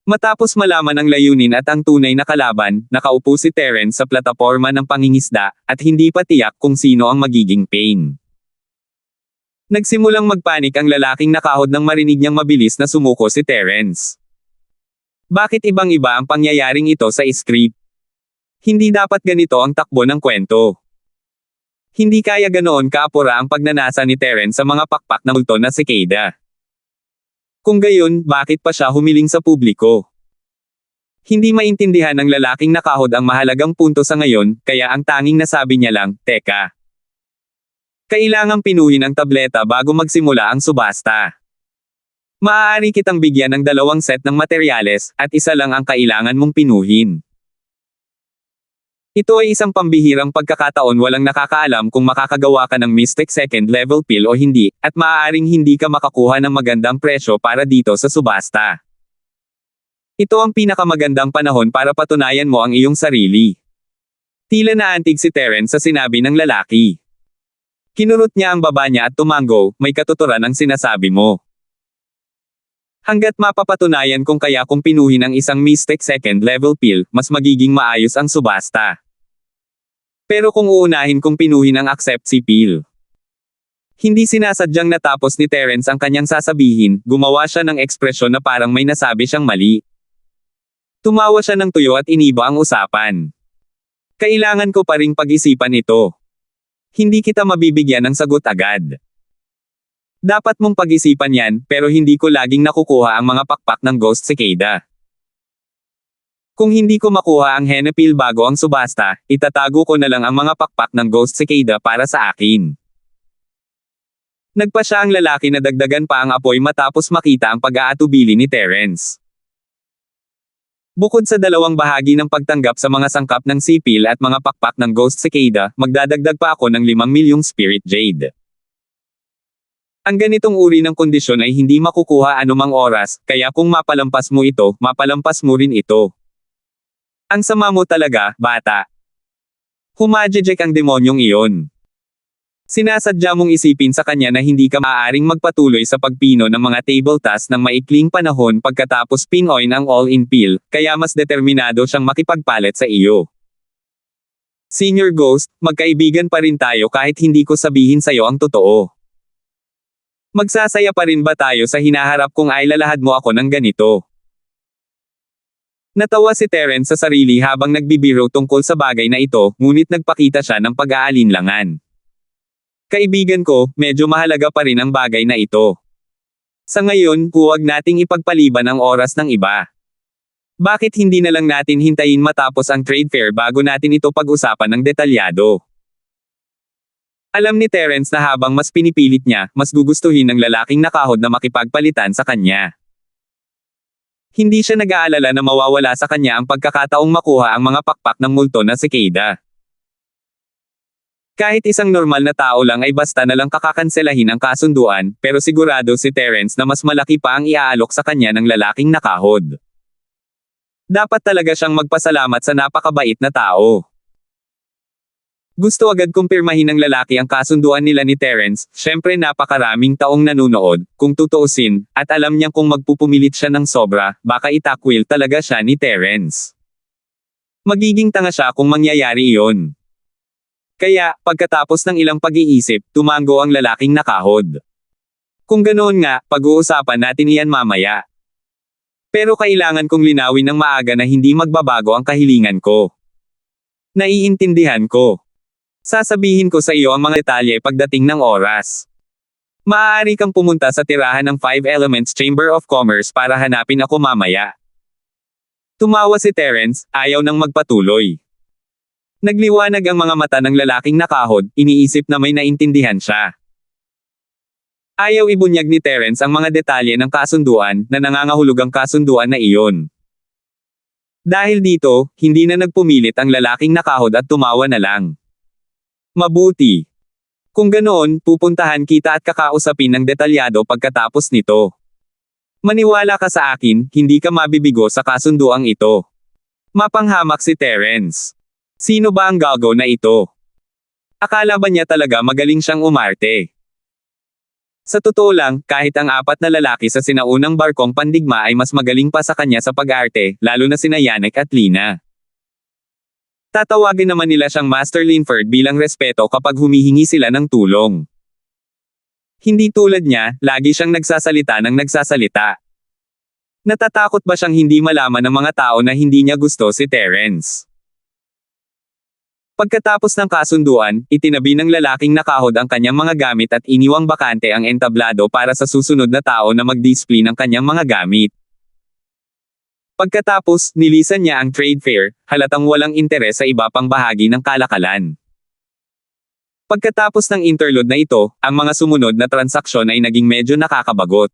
Matapos malaman ang layunin at ang tunay na kalaban, nakaupo si Terence sa plataporma ng pangingisda, at hindi pa tiyak kung sino ang magiging pain. Nagsimulang magpanik ang lalaking nakahod nang marinig niyang mabilis na sumuko si Terence. Bakit ibang-iba ang pangyayaring ito sa script? Hindi dapat ganito ang takbo ng kwento. Hindi kaya ganoon kaapura ang pagnanasa ni Terence sa mga pakpak na multo na cicada. Kung gayon, bakit pa siya humiling sa publiko? Hindi maintindihan ng lalaking nakahod ang mahalagang punto sa ngayon, kaya ang tanging nasabi niya lang, "Teka. Kailangang pinuhin ang tableta bago magsimula ang subasta. Maaari kitang bigyan ng 2 set ng materyales, at isa lang ang kailangan mong pinuhin." Ito ay isang pambihirang pagkakataon, walang nakakaalam kung makakagawa ka ng Mystic second level pill o hindi, at maaaring hindi ka makakuha ng magandang presyo para dito sa subasta. Ito ang pinakamagandang panahon para patunayan mo ang iyong sarili. Tila naantig si Terence sa sinabi ng lalaki. Kinurot niya ang baba niya at tumango, "May katuturan ang sinasabi mo. Hanggat mapapatunayan kung kaya kung pinuhin ang isang Mystic second level pill, mas magiging maayos ang subasta. Pero kung uunahin kong pinuhin ang accept si pill." Hindi sinasadyang natapos ni Terence ang kanyang sasabihin, gumawa siya ng ekspresyon na parang may nasabi siyang mali. Tumawa siya ng tuyo at iniba ang usapan. "Kailangan ko pa ring pag-isipan ito. Hindi kita mabibigyan ng sagot agad. Dapat mong pag-isipan yan, pero hindi ko laging nakukuha ang mga pakpak ng ghost cicada. Kung hindi ko makuha ang henepil bago ang subasta, itatago ko na lang ang mga pakpak ng ghost cicada para sa akin." Nagpa siya ang lalaki na dagdagan pa ang apoy matapos makita ang pag-aatubili ni Terence. Bukod sa 2 bahagi ng pagtanggap sa mga sangkap ng sipil at mga pakpak ng ghost cicada, magdadagdag pa ako ng 5 milyong spirit jade. Ang ganitong uri ng kondisyon ay hindi makukuha anumang oras, kaya kung mapalampas mo ito, mapalampas mo rin ito. Ang sama mo talaga, bata. Humajejek ang demonyong iyon. Sinasadya mong isipin sa kanya na hindi ka maaaring magpatuloy sa pagpino ng mga table tasks ng maikling panahon pagkatapos pinoin ang all-in pill, kaya mas determinado siyang makipagpalit sa iyo. Senior Ghost, magkaibigan pa rin tayo kahit hindi ko sabihin sa'yo ang totoo. Magsasaya pa rin ba tayo sa hinaharap kung ay lalahad mo ako ng ganito? Natawa si Terence sa sarili habang nagbibiro tungkol sa bagay na ito, ngunit nagpakita siya ng pag-aalinlangan. "Kaibigan ko, medyo mahalaga pa rin ang bagay na ito. Sa ngayon, huwag nating ipagpaliban ang oras ng iba. Bakit hindi na lang natin hintayin matapos ang trade fair bago natin ito pag-usapan ng detalyado?" Alam ni Terence na habang mas pinipilit niya, mas gugustuhin ng lalaking nakahod na makipagpalitan sa kanya. Hindi siya nag-aalala na mawawala sa kanya ang pagkakataong makuha ang mga pakpak ng multo na cicada. Kahit isang normal na tao lang ay basta na lang kakakanselahin ang kasunduan, pero sigurado si Terence na mas malaki pa ang iaalok sa kanya ng lalaking nakahod. Dapat talaga siyang magpasalamat sa napakabait na tao. Gusto agad kumpirmahin ng lalaki ang kasunduan nila ni Terence, syempre napakaraming taong nanunood, kung tutuusin, at alam niyang kung magpupumilit siya ng sobra, baka itakwil talaga siya ni Terence. Magiging tanga siya kung mangyayari iyon. Kaya, pagkatapos ng ilang pag-iisip, tumango ang lalaking nakahod. "Kung ganoon nga, pag-uusapan natin iyan mamaya. Pero kailangan kong linawin ng maaga na hindi magbabago ang kahilingan ko. Naiintindihan ko. Sasabihin ko sa iyo ang mga detalye pagdating ng oras. Maaari kang pumunta sa tirahan ng 5 Elements Chamber of Commerce para hanapin ako mamaya." Tumawa si Terence, ayaw nang magpatuloy. Nagliwanag ang mga mata ng lalaking nakahod, iniisip na may naintindihan siya. Ayaw ibunyag ni Terence ang mga detalye ng kasunduan, na nangangahulugang kasunduan na iyon. Dahil dito, hindi na nagpumilit ang lalaking nakahod at tumawa na lang. Mabuti. Kung ganoon, pupuntahan kita at kakausapin ng detalyado pagkatapos nito. Maniwala ka sa akin, hindi ka mabibigo sa kasunduang ito. Mapanghamak si Terence. Sino ba ang gago na ito? Akala ba niya talaga magaling siyang umarte? Sa totoo lang, kahit ang apat na lalaki sa sinaunang barkong pandigma ay mas magaling pa sa kanya sa pag-arte, lalo na sina Yannick at Lina. Tatawagin naman nila siyang Master Linford bilang respeto kapag humihingi sila ng tulong. Hindi tulad niya, lagi siyang nagsasalita ng nagsasalita. Natatakot ba siyang hindi malaman ng mga tao na hindi niya gusto si Terence? Pagkatapos ng kasunduan, itinabi ng lalaking nakahod ang kanyang mga gamit at iniwang bakante ang entablado para sa susunod na tao na mag-display ng kanyang mga gamit. Pagkatapos, nilisan niya ang trade fair, halatang walang interes sa iba pang bahagi ng kalakalan. Pagkatapos ng interlude na ito, ang mga sumunod na transaksyon ay naging medyo nakakabagot.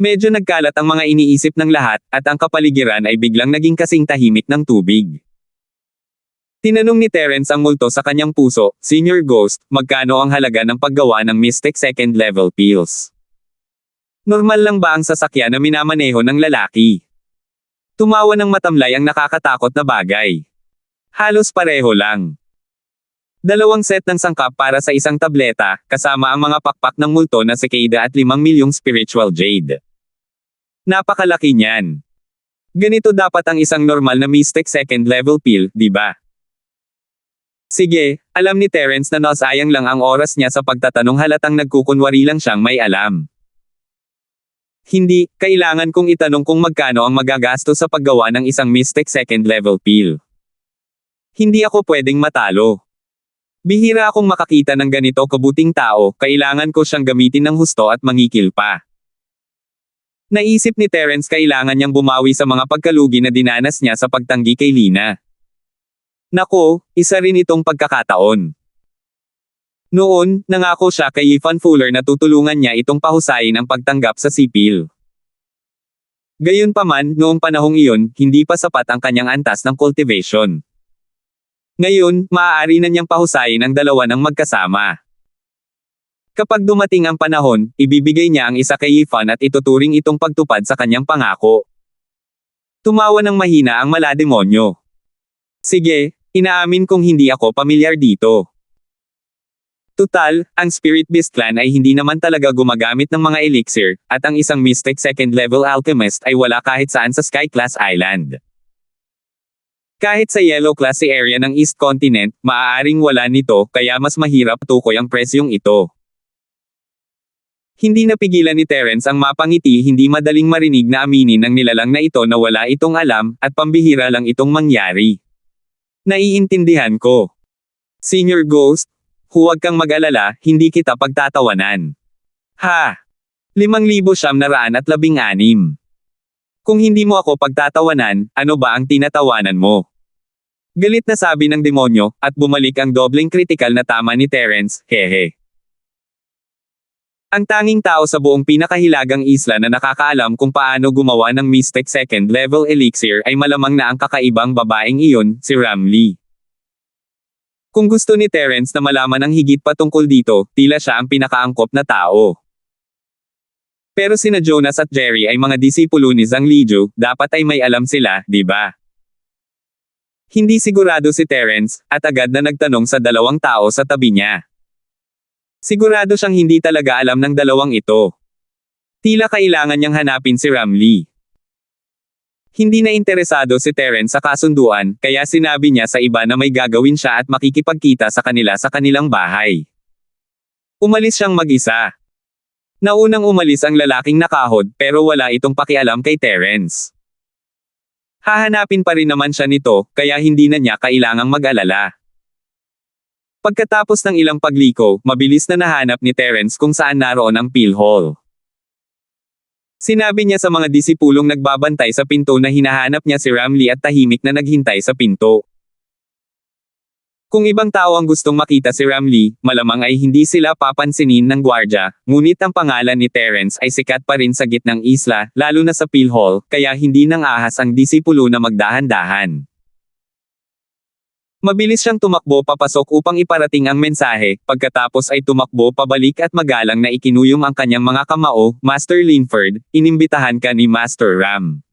Medyo nagkalat ang mga iniisip ng lahat, at ang kapaligiran ay biglang naging kasing tahimik ng tubig. Tinanong ni Terence ang multo sa kanyang puso, Senior Ghost, magkano ang halaga ng paggawa ng Mystic Second Level Pills? Normal lang ba ang sasakyan na minamaneho ng lalaki? Tumawa ng matamlay ang nakakatakot na bagay. Halos pareho lang. 2 set ng sangkap para sa isang tableta, kasama ang mga pakpak ng multo na cicada at 5 milyong spiritual jade. Napakalaki niyan. Ganito dapat ang isang normal na Mystic Second Level Pill, di ba? Sige, alam ni Terence na nasayang lang ang oras niya sa pagtatanong halatang nagkukunwari lang siyang may alam. Hindi, kailangan kong itanong kung magkano ang magagastos sa paggawa ng isang Mystic Second Level Pill. Hindi ako pwedeng matalo. Bihira akong makakita ng ganito kabuting tao, kailangan ko siyang gamitin ng husto at mangikil pa. Naisip ni Terence kailangan niyang bumawi sa mga pagkalugi na dinanas niya sa pagtanggi kay Lina. Nako, isa rin itong pagkakataon. Noon, nangako siya kay Ivan Fuller na tutulungan niya itong pahusayin ang pagtanggap sa sipil. Gayunpaman, noong panahong iyon, hindi pa sapat ang kanyang antas ng cultivation. Ngayon, maaari na niyang pahusayin ang dalawa ng magkasama. Kapag dumating ang panahon, ibibigay niya ang isa kay Ivan at ituturing itong pagtupad sa kanyang pangako. Tumawa ng mahina ang malademonyo. Sige, inaamin kong hindi ako pamilyar dito. Tutal, ang Spirit Beast Clan ay hindi naman talaga gumagamit ng mga elixir, at ang isang Mystic Second Level Alchemist ay wala kahit saan sa Sky Class Island. Kahit sa Yellow Class area ng East Continent, maaaring wala nito, kaya mas mahirap tukoy ang presyong ito. Hindi napigilan ni Terence ang mapangiti, hindi madaling marinig na aminin ng nilalang na ito na wala itong alam, at pambihira lang itong mangyari. Naiintindihan ko. Senior Ghost, huwag kang mag-alala, hindi kita pagtatawanan. Ha! 5,916. Kung hindi mo ako pagtatawanan, ano ba ang tinatawanan mo? Galit na sabi ng demonyo, at bumalik ang dobleng critical na tama ni Terence, hehe. Ang tanging tao sa buong pinakahilagang isla na nakakaalam kung paano gumawa ng Mystic Second Level Elixir ay malamang na ang kakaibang babaeng iyon, si Ramlee. Kung gusto ni Terence na malaman ang higit pa tungkol dito, tila siya ang pinakaangkop na tao. Pero sina Jonas at Jerry ay mga disipulo ni Zhang Lijiu, dapat ay may alam sila, di ba? Hindi sigurado si Terence, at agad na nagtanong sa dalawang tao sa tabi niya. Sigurado siyang hindi talaga alam ng dalawang ito. Tila kailangan niyang hanapin si Ramlee. Hindi na interesado si Terence sa kasunduan, kaya sinabi niya sa iba na may gagawin siya at makikipagkita sa kanila sa kanilang bahay. Umalis siyang mag-isa. Naunang umalis ang lalaking nakahod, pero wala itong pakialam kay Terence. Hahanapin pa rin naman siya nito, kaya hindi na niya kailangang mag-alala. Pagkatapos ng ilang pagliko, mabilis na nahanap ni Terence kung saan naroon ang pill hall. Sinabi niya sa mga disipulong nagbabantay sa pinto na hinahanap niya si Ramlee at tahimik na naghintay sa pinto. Kung ibang tao ang gustong makita si Ramlee, malamang ay hindi sila papansinin ng gwardya, ngunit ang pangalan ni Terence ay sikat pa rin sa gitnang isla, lalo na sa Peel Hall, kaya hindi nang ahas ang disipulo na magdahan-dahan. Mabilis siyang tumakbo papasok upang iparating ang mensahe, pagkatapos ay tumakbo pabalik at magalang na ikinuyom ang kanyang mga kamao, Master Linford, inimbitahan ka ni Master Ram.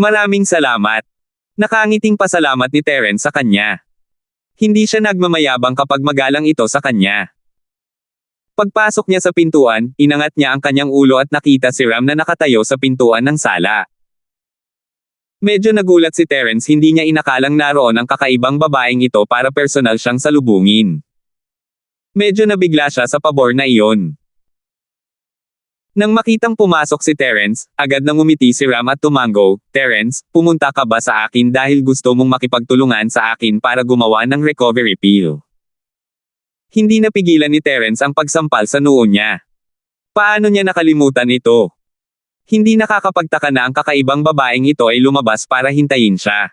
Maraming salamat. Nakangiting pasalamat ni Terence sa kanya. Hindi siya nagmamayabang kapag magalang ito sa kanya. Pagpasok niya sa pintuan, inangat niya ang kanyang ulo at nakita si Ram na nakatayo sa pintuan ng sala. Medyo nagulat si Terence, hindi niya inakalang naroon ang kakaibang babaeng ito para personal siyang salubungin. Medyo nabigla siya sa pabor na iyon. Nang makitang pumasok si Terence, agad nang umiti si Ram at tumango, "Terence, pumunta ka ba sa akin dahil gusto mong makipagtulungan sa akin para gumawa ng recovery pill?" Hindi napigilan ni Terence ang pagsampal sa noo niya. Paano niya nakalimutan ito? Hindi nakakapagtaka na ang kakaibang babaeng ito ay lumabas para hintayin siya.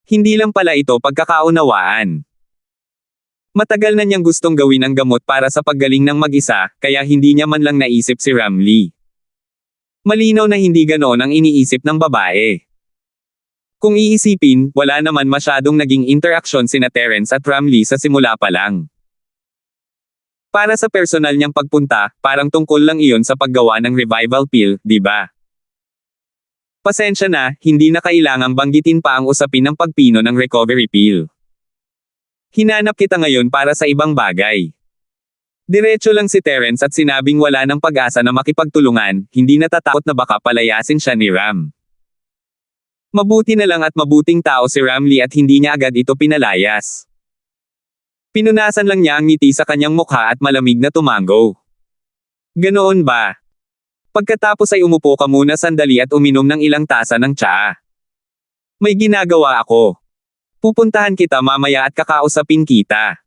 Hindi lang pala ito pagkakaunawaan. Matagal na niyang gustong gawin ang gamot para sa paggaling ng mag-isa, kaya hindi niya man lang naisip si Ramlee. Malinaw na hindi ganoon ang iniisip ng babae. Kung iisipin, wala naman masyadong naging interaksyon sina Terence at Ramlee sa simula pa lang. Para sa personal niyang pagpunta, parang tungkol lang iyon sa paggawa ng revival pill, di ba? Pasensya na, hindi na kailangang banggitin pa ang usapin ng pagpino ng recovery pill. Hinanap kita ngayon para sa ibang bagay. Diretso lang si Terence at sinabing wala ng pag-asa na makipagtulungan, hindi natatakot na baka palayasin siya ni Ram. Mabuti na lang at mabuting tao si Ramlee at hindi niya agad ito pinalayas. Pinunasan lang niya ang ngiti sa kanyang mukha at malamig na tumango. Ganoon ba? Pagkatapos ay umupo ka muna sandali at uminom ng ilang tasa ng tsaa. May ginagawa ako. Pupuntahan kita mamaya at kakausapin kita.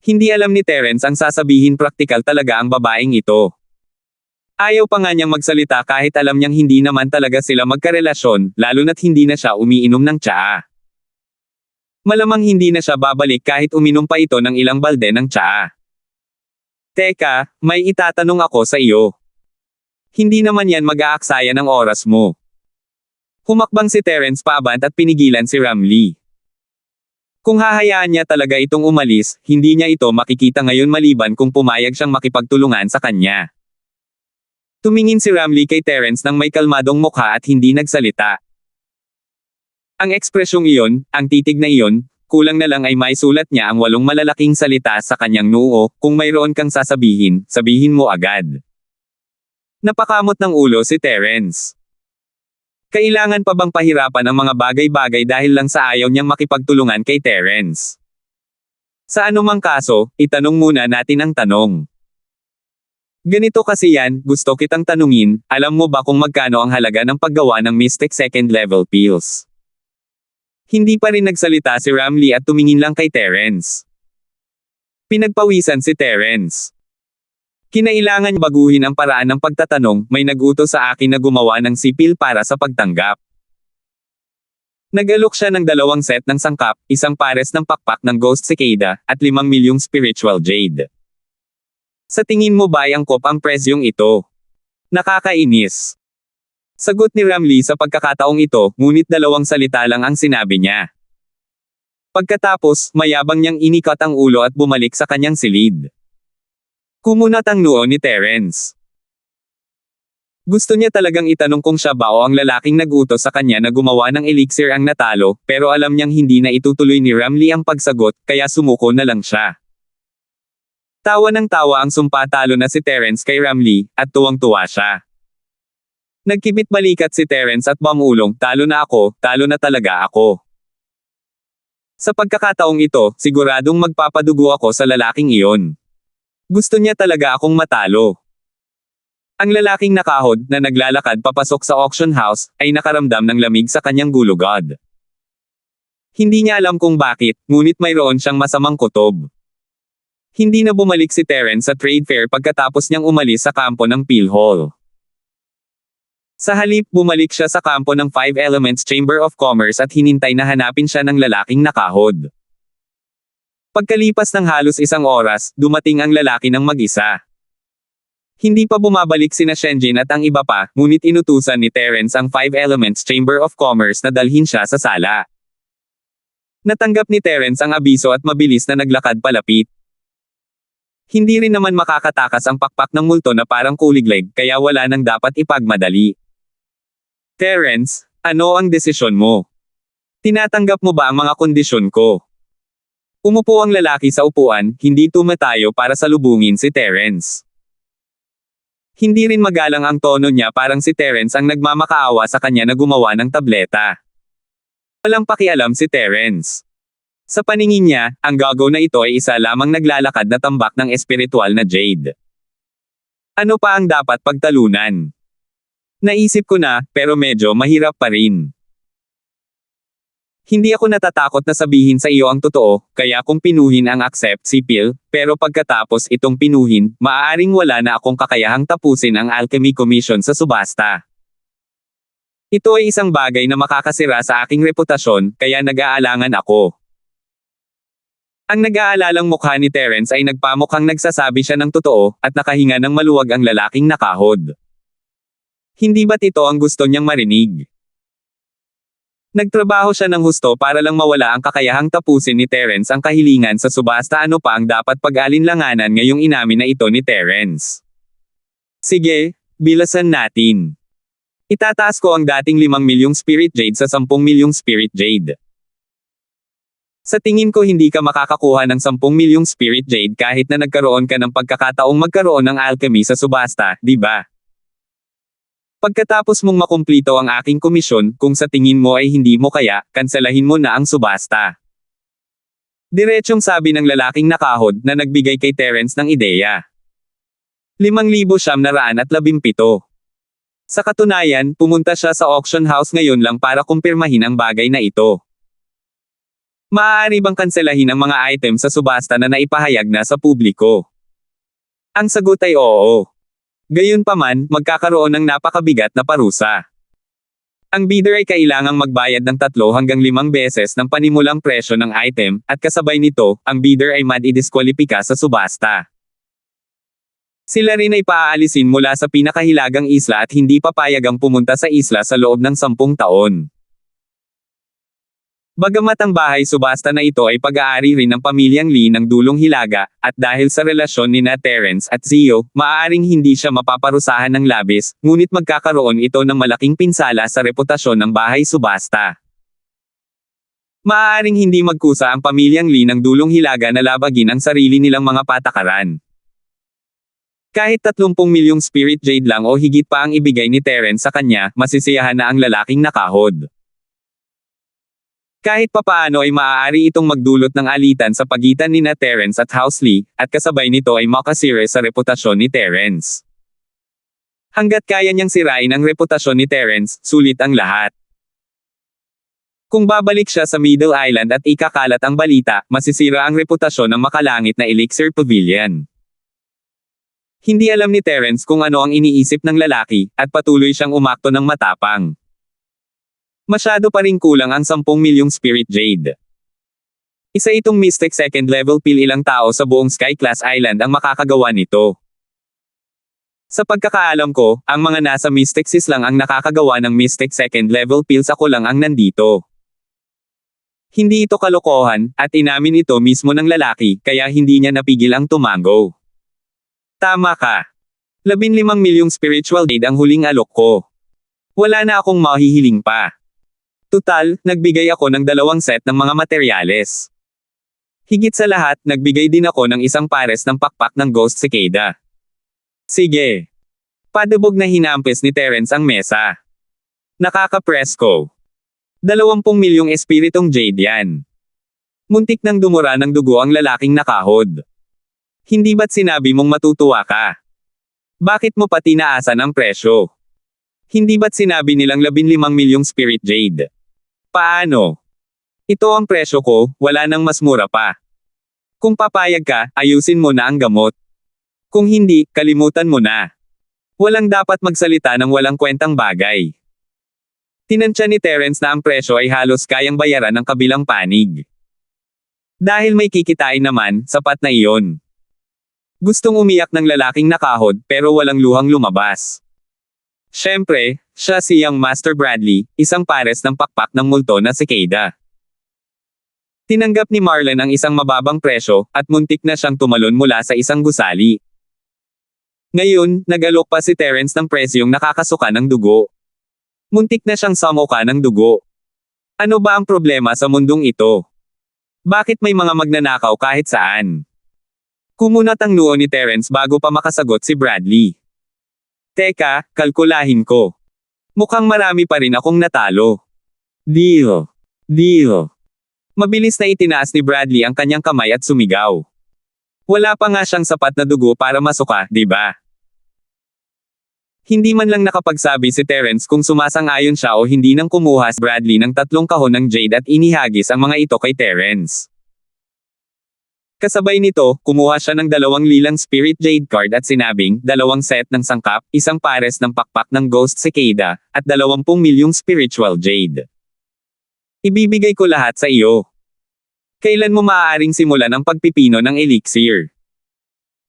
Hindi alam ni Terence ang sasabihin, praktikal talaga ang babaeng ito. Ayaw pa nga niyang magsalita kahit alam niyang hindi naman talaga sila magkarelasyon, lalo na't hindi na siya umiinom ng tsaa. Malamang hindi na siya babalik kahit uminom pa ito ng ilang balde ng tsaa. Teka, may itatanong ako sa iyo. Hindi naman yan mag-aaksaya ng oras mo. Humakbang si Terence paabant at pinigilan si Ramlee. Kung hahayaan niya talaga itong umalis, hindi niya ito makikita ngayon maliban kung pumayag siyang makipagtulungan sa kanya. Tumingin si Ramlee kay Terence nang may kalmadong mukha at hindi nagsalita. Ang ekspresyong iyon, ang titig na iyon, kulang na lang ay maisulat niya ang 8 malalaking salita sa kanyang noo, kung mayroon kang sasabihin, sabihin mo agad. Napakamot ng ulo si Terence. Kailangan pa bang pahirapan ang mga bagay-bagay dahil lang sa ayaw niyang makipagtulungan kay Terence? Sa anumang kaso, itanong muna natin ang tanong. Ganito kasi yan, gusto kitang tanungin, alam mo ba kung magkano ang halaga ng paggawa ng Mystic Second Level Pills? Hindi pa rin nagsalita si Ramlee at tumingin lang kay Terence. Pinagpawisan si Terence. Kinailangan baguhin ang paraan ng pagtatanong, may nag-utos sa akin na gumawa ng sipil para sa pagtanggap. Nag-alok siya ng 2 set ng sangkap, 1 pares ng pakpak ng Ghost Cicada, at 5 milyong Spiritual Jade. Sa tingin mo ba ay angkop ang presyong ito? Nakakainis. Sagot ni Ramlee sa pagkakataong ito, ngunit 2 salita lang ang sinabi niya. Pagkatapos, mayabang niyang inikat ang ulo at bumalik sa kanyang silid. Kumunat ang noo ni Terence. Gusto niya talagang itanong kung siya ba o ang lalaking nag-utos sa kanya na gumawa ng elixir ang natalo, pero alam niyang hindi na itutuloy ni Ramlee ang pagsagot, kaya sumuko na lang siya. Tawa ng tawa ang sumpa, talo na si Terence kay Ramlee, at tuwang-tuwa siya. Nagkibit balikat si Terence at bamulong, talo na ako, talo na talaga ako. Sa pagkakataong ito, siguradong magpapadugo ako sa lalaking iyon. Gusto niya talaga akong matalo. Ang lalaking nakahod, na naglalakad papasok sa auction house, ay nakaramdam ng lamig sa kanyang gulugod. Hindi niya alam kung bakit, ngunit mayroon siyang masamang kutob. Hindi na bumalik si Terence sa trade fair pagkatapos niyang umalis sa kampo ng Peel Hall. Sa halip, bumalik siya sa kampo ng 5 Elements Chamber of Commerce at hinintay na hanapin siya ng lalaking nakahod. Pagkalipas ng halos isang oras, dumating ang lalaki ng mag-isa. Hindi pa bumabalik sina Shenjin at ang iba pa, ngunit inutusan ni Terence ang Five Elements Chamber of Commerce na dalhin siya sa sala. Natanggap ni Terence ang abiso at mabilis na naglakad palapit. Hindi rin naman makakatakas ang pakpak ng multo na parang kuliglig, kaya wala nang dapat ipagmadali. Terence, ano ang desisyon mo? Tinatanggap mo ba ang mga kondisyon ko? Umupo ang lalaki sa upuan, hindi tumatayo para salubungin si Terence. Hindi rin magalang ang tono niya, parang si Terence ang nagmamakaawa sa kanya na gumawa ng tableta. Walang pakialam si Terence. Sa paningin niya, ang gago na ito ay isa lamang naglalakad na tambak ng espiritual na Jade. Ano pa ang dapat pagtalunan? Naisip ko na, pero medyo mahirap pa rin. Hindi ako natatakot na sabihin sa iyo ang totoo, kaya kung pinuhin ang accept si Phil, pero pagkatapos itong pinuhin, maaaring wala na akong kakayahang tapusin ang Alchemy Commission sa subasta. Ito ay isang bagay na makakasira sa aking reputasyon, kaya nag-aalangan ako. Ang nag-aalalang mukha ni Terence ay nagpamukhang nagsasabi siya ng totoo, at nakahinga ng maluwag ang lalaking nakahod. Hindi ba't ito ang gusto niyang marinig? Nagtrabaho siya ng husto para lang mawala ang kakayahang tapusin ni Terence ang kahilingan sa subasta. Ano pa ang dapat pag-alinlanganan ngayong inamin na ito ni Terence? Sige, bilasan natin. Itataas ko ang dating 5 milyong Spirit Jade sa 10 milyong Spirit Jade. Sa tingin ko hindi ka makakakuha ng 10 milyong Spirit Jade kahit na nagkaroon ka ng pagkakataong magkaroon ng alchemy sa subasta, di ba? Pagkatapos mong makumplito ang aking komisyon, kung sa tingin mo ay hindi mo kaya, kanselahin mo na ang subasta. Diretsyong sabi ng lalaking nakahod na nagbigay kay Terence ng ideya. 5,917. Sa katunayan, pumunta siya sa auction house ngayon lang para kumpirmahin ang bagay na ito. Maaari bang kanselahin ang mga item sa subasta na naipahayag na sa publiko? Ang sagot ay oo. Gayunpaman, magkakaroon ng napakabigat na parusa. Ang bidder ay kailangang magbayad ng 3 hanggang 5 beses ng panimulang presyo ng item, at kasabay nito, ang bidder ay madidiskwalipika sa subasta. Sila rin ay paaalisin mula sa pinakahilagang isla at hindi papayagang pumunta sa isla sa loob ng 10 taon. Bagamat ang bahay subasta na ito ay pag-aari rin ng pamilyang Lee ng Dulong Hilaga, at dahil sa relasyon nina Terence at Zio, maaaring hindi siya mapaparusahan ng labis, ngunit magkakaroon ito ng malaking pinsala sa reputasyon ng bahay subasta. Maaaring hindi magkusa ang pamilyang Lee ng Dulong Hilaga na labagin ang sarili nilang mga patakaran. Kahit 30 milyong Spirit Jade lang o higit pa ang ibigay ni Terence sa kanya, masisiyahan na ang lalaking nakahod. Kahit papaano ay maaari itong magdulot ng alitan sa pagitan nina Terence at House Lee, at kasabay nito ay makasira sa reputasyon ni Terence. Hanggat kaya niyang sirain ang reputasyon ni Terence, sulit ang lahat. Kung babalik siya sa Middle Island at ikakalat ang balita, masisira ang reputasyon ng makalangit na Elixir Pavilion. Hindi alam ni Terence kung ano ang iniisip ng lalaki, at patuloy siyang umakto ng matapang. Masyado pa ring kulang ang 10 milyong Spirit Jade. Isa itong Mystic Second Level Pill, ilang tao sa buong Sky Class Island ang makakagawa nito. Sa pagkakaalam ko, ang mga nasa Mystic Seas lang ang nakakagawa ng Mystic Second Level Pills, ako lang ang nandito. Hindi ito kalokohan, at inamin ito mismo ng lalaki, kaya hindi niya napigil ang tumango. Tama ka. 15 milyong Spiritual Jade ang huling alok ko. Wala na akong mahihiling pa. Tutal, nagbigay ako ng 2 set ng mga materyales. Higit sa lahat, nagbigay din ako ng 1 pares ng pakpak ng Ghost Cicada. Sige. Padubog na hinampes ni Terence ang mesa. Nakaka-presko. 20 milyong espiritong Jade yan. Muntik nang dumura ng dugo ang lalaking nakahod. Hindi ba't sinabi mong matutuwa ka? Bakit mo pa tinaasan ang presyo? Hindi ba't sinabi nilang 15 milyong Spirit Jade? Paano? Ito ang presyo ko, wala nang mas mura pa. Kung papayag ka, ayusin mo na ang gamot. Kung hindi, kalimutan mo na. Walang dapat magsalita ng walang kwentang bagay. Tinansya ni Terence na ang presyo ay halos kayang bayaran ng kabilang panig. Dahil may kikitain naman, sapat na iyon. Gustong umiyak ng lalaking nakahod pero walang luhang lumabas. Siyempre, siya si Young Master Bradley, isang pares ng pakpak ng multo na sikada. Tinanggap ni Marlon ang isang mababang presyo, at muntik na siyang tumalon mula sa isang gusali. Ngayon, nag-alok pa si Terence ng presyong nakakasuka ng dugo. Muntik na siyang samuka ng dugo. Ano ba ang problema sa mundong ito? Bakit may mga magnanakaw kahit saan? Kumunat ang noo ni Terence bago pa makasagot si Bradley. Teka, kalkulahin ko. Mukhang marami pa rin akong natalo. Deal. Deal. Mabilis na itinaas ni Bradley ang kanyang kamay at sumigaw. Wala pa nga siyang sapat na dugo para masuka, di ba? Hindi man lang nakapagsabi si Terence kung sumasang-ayon siya o hindi nang kumuha si Bradley ng 3 kahon ng jade at inihagis ang mga ito kay Terence. Kasabay nito, kumuha siya ng 2 lilang spirit jade card at sinabing, 2 set ng sangkap, 1 pares ng pakpak ng ghost cicada, at 20 milyong spiritual jade. Ibibigay ko lahat sa iyo. Kailan mo maaaring simulan ang pagpipino ng elixir?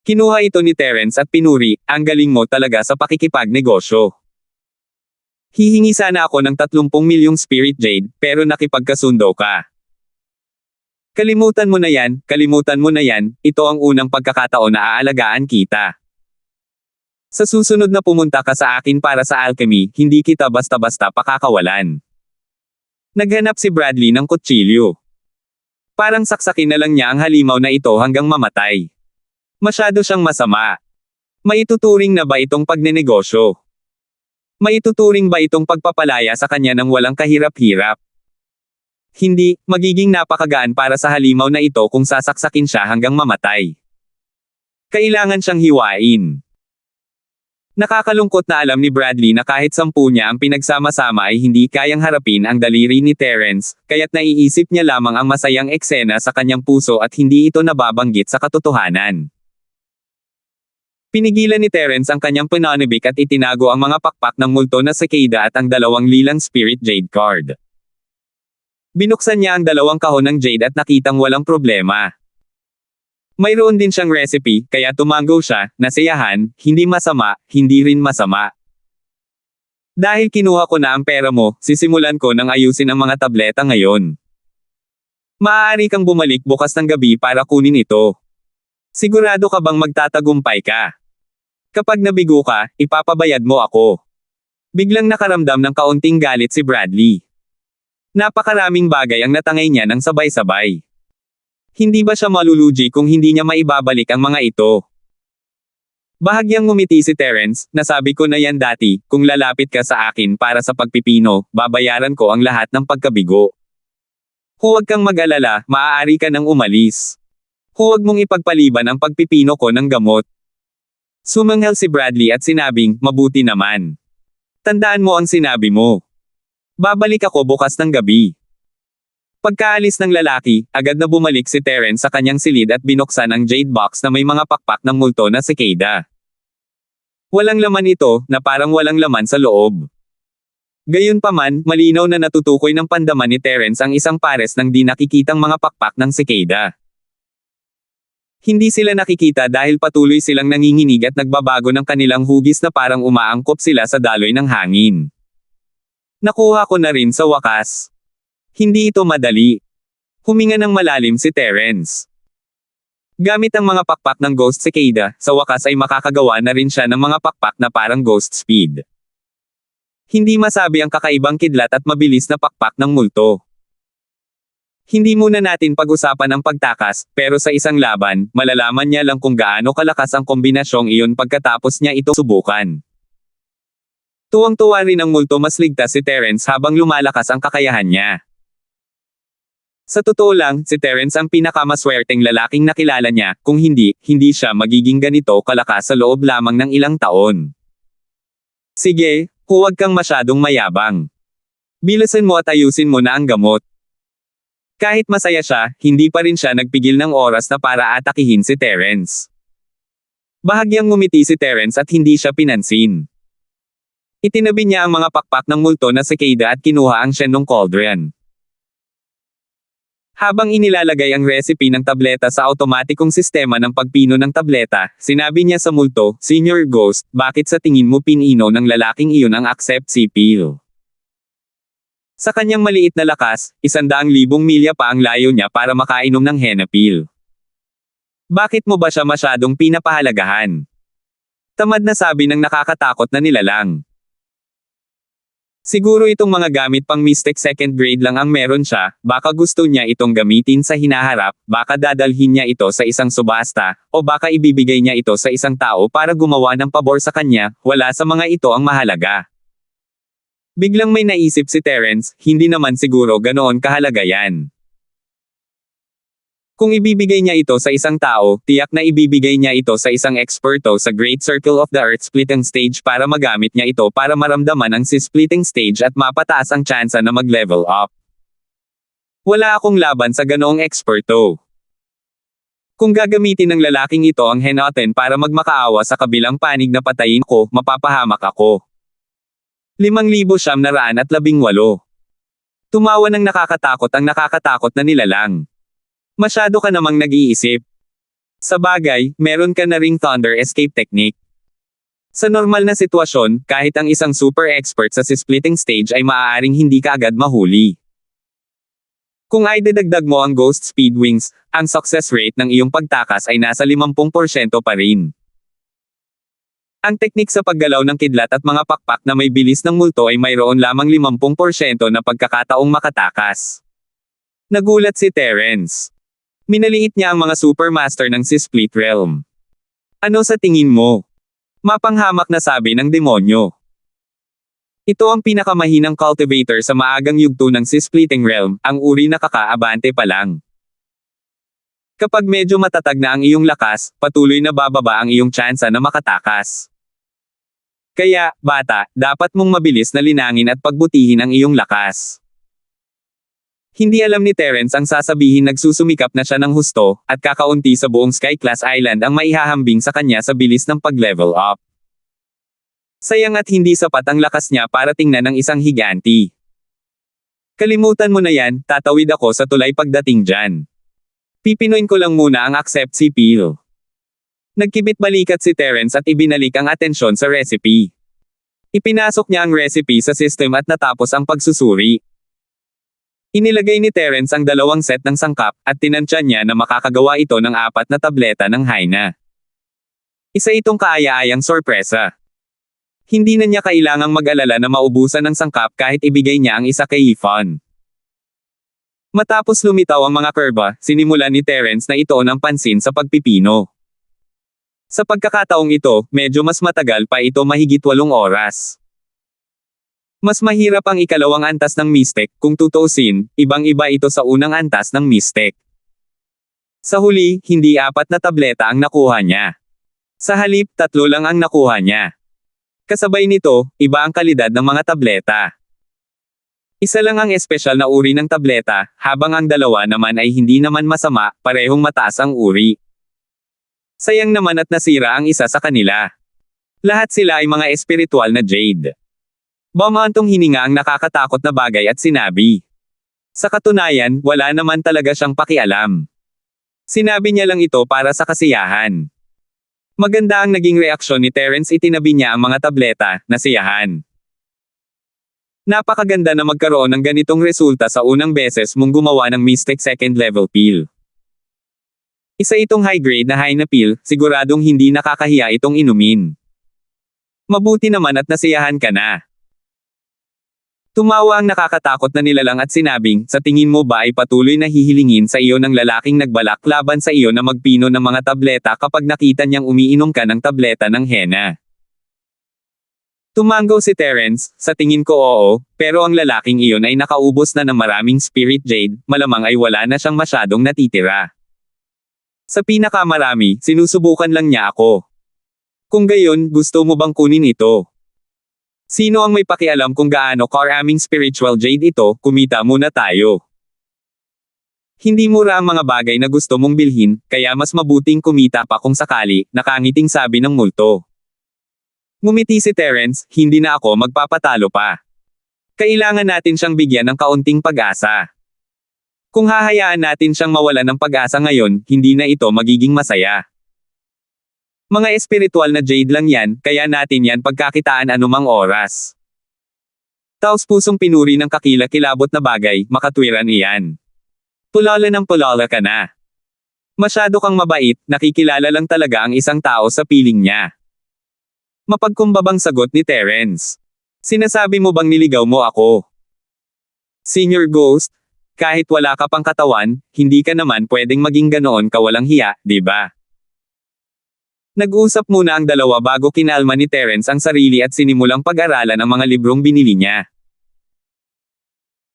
Kinuha ito ni Terence at pinuri, ang galing mo talaga sa pakikipagnegosyo. Hihingi sana ako ng 30 milyong spirit jade, pero nakipagkasundo ka. Kalimutan mo na yan, ito ang unang pagkakataon na aalagaan kita. Sa susunod na pumunta ka sa akin para sa alchemy, hindi kita basta-basta pakakawalan. Naghanap si Bradley ng kutsilyo. Parang saksakin na lang niya ang halimaw na ito hanggang mamatay. Masyado siyang masama. Maituturing na ba itong pagnenegosyo? Maituturing ba itong pagpapalaya sa kanya ng walang kahirap-hirap? Hindi, magiging napakagaan para sa halimaw na ito kung sasaksakin siya hanggang mamatay. Kailangan siyang hiwain. Nakakalungkot na alam ni Bradley na kahit 10 niya ang pinagsama-sama ay hindi kayang harapin ang daliri ni Terence, kaya't naiisip niya lamang ang masayang eksena sa kanyang puso at hindi ito nababanggit sa katotohanan. Pinigilan ni Terence ang kanyang pananabik at itinago ang mga pakpak ng multo na cicada at ang 2 lilang spirit jade card. Binuksan niya ang 2 kahon ng jade at nakitang walang problema. Mayroon din siyang recipe, kaya tumango siya, nasiyahan, hindi masama, hindi rin masama. Dahil kinuha ko na ang pera mo, sisimulan ko nang ayusin ang mga tableta ngayon. Maaari kang bumalik bukas ng gabi para kunin ito. Sigurado ka bang magtatagumpay ka? Kapag nabigo ka, ipapabayad mo ako. Biglang nakaramdam ng kaunting galit si Bradley. Napakaraming bagay ang natangay niya ng sabay-sabay. Hindi ba siya malulugi kung hindi niya maibabalik ang mga ito? Bahagyang ngumiti si Terence, nasabi ko na yan dati, kung lalapit ka sa akin para sa pagpipino, babayaran ko ang lahat ng pagkabigo. Huwag kang mag-alala, maaari ka nang umalis. Huwag mong ipagpaliban ang pagpipino ko ng gamot. Sumanghel si Bradley at sinabing, mabuti naman. Tandaan mo ang sinabi mo. Babalik ako bukas ng gabi. Pagkaalis ng lalaki, agad na bumalik si Terence sa kanyang silid at binuksan ang jade box na may mga pakpak ng multo na cicada. Walang laman ito, na parang walang laman sa loob. Gayunpaman, malinaw na natutukoy ng pandaman ni Terence ang isang pares ng di nakikitang mga pakpak ng cicada. Hindi sila nakikita dahil patuloy silang nanginginig at nagbabago ng kanilang hugis na parang umaangkop sila sa daloy ng hangin. Nakuha ko na rin sa wakas. Hindi ito madali. Huminga ng malalim si Terence. Gamit ang mga pakpak ng ghost cicada, sa wakas ay makakagawa na rin siya ng mga pakpak na parang ghost speed. Hindi masabi ang kakaibang kidlat at mabilis na pakpak ng multo. Hindi muna natin pag-usapan ang pagtakas, pero sa isang laban, malalaman niya lang kung gaano kalakas ang kombinasyong iyon pagkatapos niya ito subukan. Tuwang-tuwa rin ang multo mas ligtas si Terence habang lumalakas ang kakayahan niya. Sa totoo lang, si Terence ang pinakamaswerteng lalaking nakilala niya, kung hindi, hindi siya magiging ganito kalakas sa loob lamang ng ilang taon. Sige, huwag kang masyadong mayabang. Bilisan mo at ayusin mo na ang gamot. Kahit masaya siya, hindi pa rin siya nagpigil ng oras na para atakihin si Terence. Bahagyang ngumiti si Terence at hindi siya pinansin. Itinabi niya ang mga pakpak ng multo na cicada at kinuha ang Shenlong cauldron. Habang inilalagay ang recipe ng tableta sa automatikong sistema ng pagpino ng tableta, sinabi niya sa multo, Senior Ghost, bakit sa tingin mo pinino ng lalaking iyon ang accept si pill? Sa kanyang maliit na lakas, 100,000 milya pa ang layo niya para makainom ng henna pill. Bakit mo ba siya masyadong pinapahalagahan? Tamad na sabi ng nakakatakot na nilalang. Siguro itong mga gamit pang Mystic second grade lang ang meron siya, baka gusto niya itong gamitin sa hinaharap, baka dadalhin niya ito sa isang subasta, o baka ibibigay niya ito sa isang tao para gumawa ng pabor sa kanya, wala sa mga ito ang mahalaga. Biglang may naisip si Terence, hindi naman siguro ganoon kahalaga yan. Kung ibibigay niya ito sa isang tao, tiyak na ibibigay niya ito sa isang eksperto sa Great Circle of the Earth Splitting Stage para magamit niya ito para maramdaman ang splitting stage at mapataas ang tsansa na mag-level up. Wala akong laban sa ganoong eksperto. Kung gagamitin ng lalaking ito ang henoten para magmakaawa sa kabilang panig na patayin ko, mapapahamak ako. 5,918. Tumawa ng nakakatakot ang nakakatakot na nilalang. Masyado ka namang nag-iisip. Sa bagay, meron ka na ring thunder escape technique. Sa normal na sitwasyon, kahit ang isang super expert sa splitting stage ay maaaring hindi ka agad mahuli. Kung ay dadagdag mo ang ghost speed wings, ang success rate ng iyong pagtakas ay nasa 50% pa rin. Ang teknik sa paggalaw ng kidlat at mga pakpak na may bilis ng multo ay mayroon lamang 50% na pagkakataong makatakas. Nagulat si Terence. Minaliit niya ang mga supermaster ng Split Realm. Ano sa tingin mo? Mapanghamak na sabi ng demonyo. Ito ang pinakamahinang cultivator sa maagang yugto ng Splitting Realm, ang uri na kakaabante pa lang. Kapag medyo matatag na ang iyong lakas, patuloy na bababa ang iyong tsansa na makatakas. Kaya, bata, dapat mong mabilis na linangin at pagbutihin ang iyong lakas. Hindi alam ni Terence ang sasabihin nagsusumikap na siya ng husto, at kakaunti sa buong Sky-class Island ang maihahambing sa kanya sa bilis ng pag-level up. Sayang at hindi sapat ang lakas niya para tingnan ng isang higanti. Kalimutan mo na yan, tatawid ako sa tulay pagdating dyan. Pipinoin ko lang muna ang accept si pill. Nagkibit balikat si Terence at ibinalik ang atensyon sa recipe. Ipinasok niya ang recipe sa system at natapos ang pagsusuri. Inilagay ni Terence ang 2 set ng sangkap, at tinansya niya na makakagawa ito ng 4 na tableta ng Haina. Isa itong kaaya-ayang sorpresa. Hindi na niya kailangang mag-alala na maubusan ng sangkap kahit ibigay niya ang isa kay Yvonne. Matapos lumitaw ang mga kurba, sinimulan ni Terence na itoon ang pansin sa pagpipino. Sa pagkakataong ito, medyo mas matagal pa ito, mahigit 8 oras. Mas mahirap ang ikalawang antas ng Mystic, kung tutuusin, ibang-iba ito sa unang antas ng Mystic. Sa huli, hindi 4 na tableta ang nakuha niya. Sa halip, 3 lang ang nakuha niya. Kasabay nito, iba ang kalidad ng mga tableta. Isa lang ang espesyal na uri ng tableta, habang ang 2 naman ay hindi naman masama, parehong mataas ang uri. Sayang naman at nasira ang isa sa kanila. Lahat sila ay mga espiritual na jade. Bumantong hininga ang nakakatakot na bagay at sinabi. Sa katunayan, wala naman talaga siyang pakialam. Sinabi niya lang ito para sa kasiyahan. Maganda ang naging reaksyon ni Terence, itinabi niya ang mga tableta, nasiyahan. Napakaganda na magkaroon ng ganitong resulta sa unang beses mong gumawa ng Mystic second level pill. Isa itong high-grade na Haina pill, siguradong hindi nakakahiya itong inumin. Mabuti naman at nasiyahan ka na. Tumawa ang nakakatakot na nilalang at sinabing, sa tingin mo ba ay patuloy na hihilingin sa iyo ng lalaking nagbalak laban sa iyo na magpino ng mga tableta kapag nakita niyang umiinom ka ng tableta ng henna? Tumango si Terence, sa tingin ko oo, pero ang lalaking iyon ay nakaubos na ng maraming spirit jade, malamang ay wala na siyang masyadong natitira. Sa pinakamarami, sinusubukan lang niya ako. Kung gayon, gusto mo bang kunin ito? Sino ang may pakialam kung gaano karaming spiritual jade ito, kumita muna tayo. Hindi mura ang mga bagay na gusto mong bilhin, kaya mas mabuting kumita pa kung sakali, nakangiting sabi ng multo. Ngumiti si Terence, hindi na ako magpapatalo pa. Kailangan natin siyang bigyan ng kaunting pag-asa. Kung hahayaan natin siyang mawalan ng pag-asa ngayon, hindi na ito magiging masaya. Mga espiritual na jade lang yan, kaya natin yan pagkakitaan anumang oras. Taos-pusong pinuri ng kakilakilabot na bagay, makatwiran iyan. Pulala ng pulala ka na. Masyado kang mabait, nakikilala lang talaga ang isang tao sa piling niya. Mapagkumbabang sagot ni Terence. Sinasabi mo bang niligaw mo ako? Senior Ghost, kahit wala ka pang katawan, hindi ka naman pwedeng maging ganoon kawalang hiya, di ba? Nag-usap muna ang dalawa bago kinalma ni Terence ang sarili at sinimulang pag-aralan ang mga librong binili niya.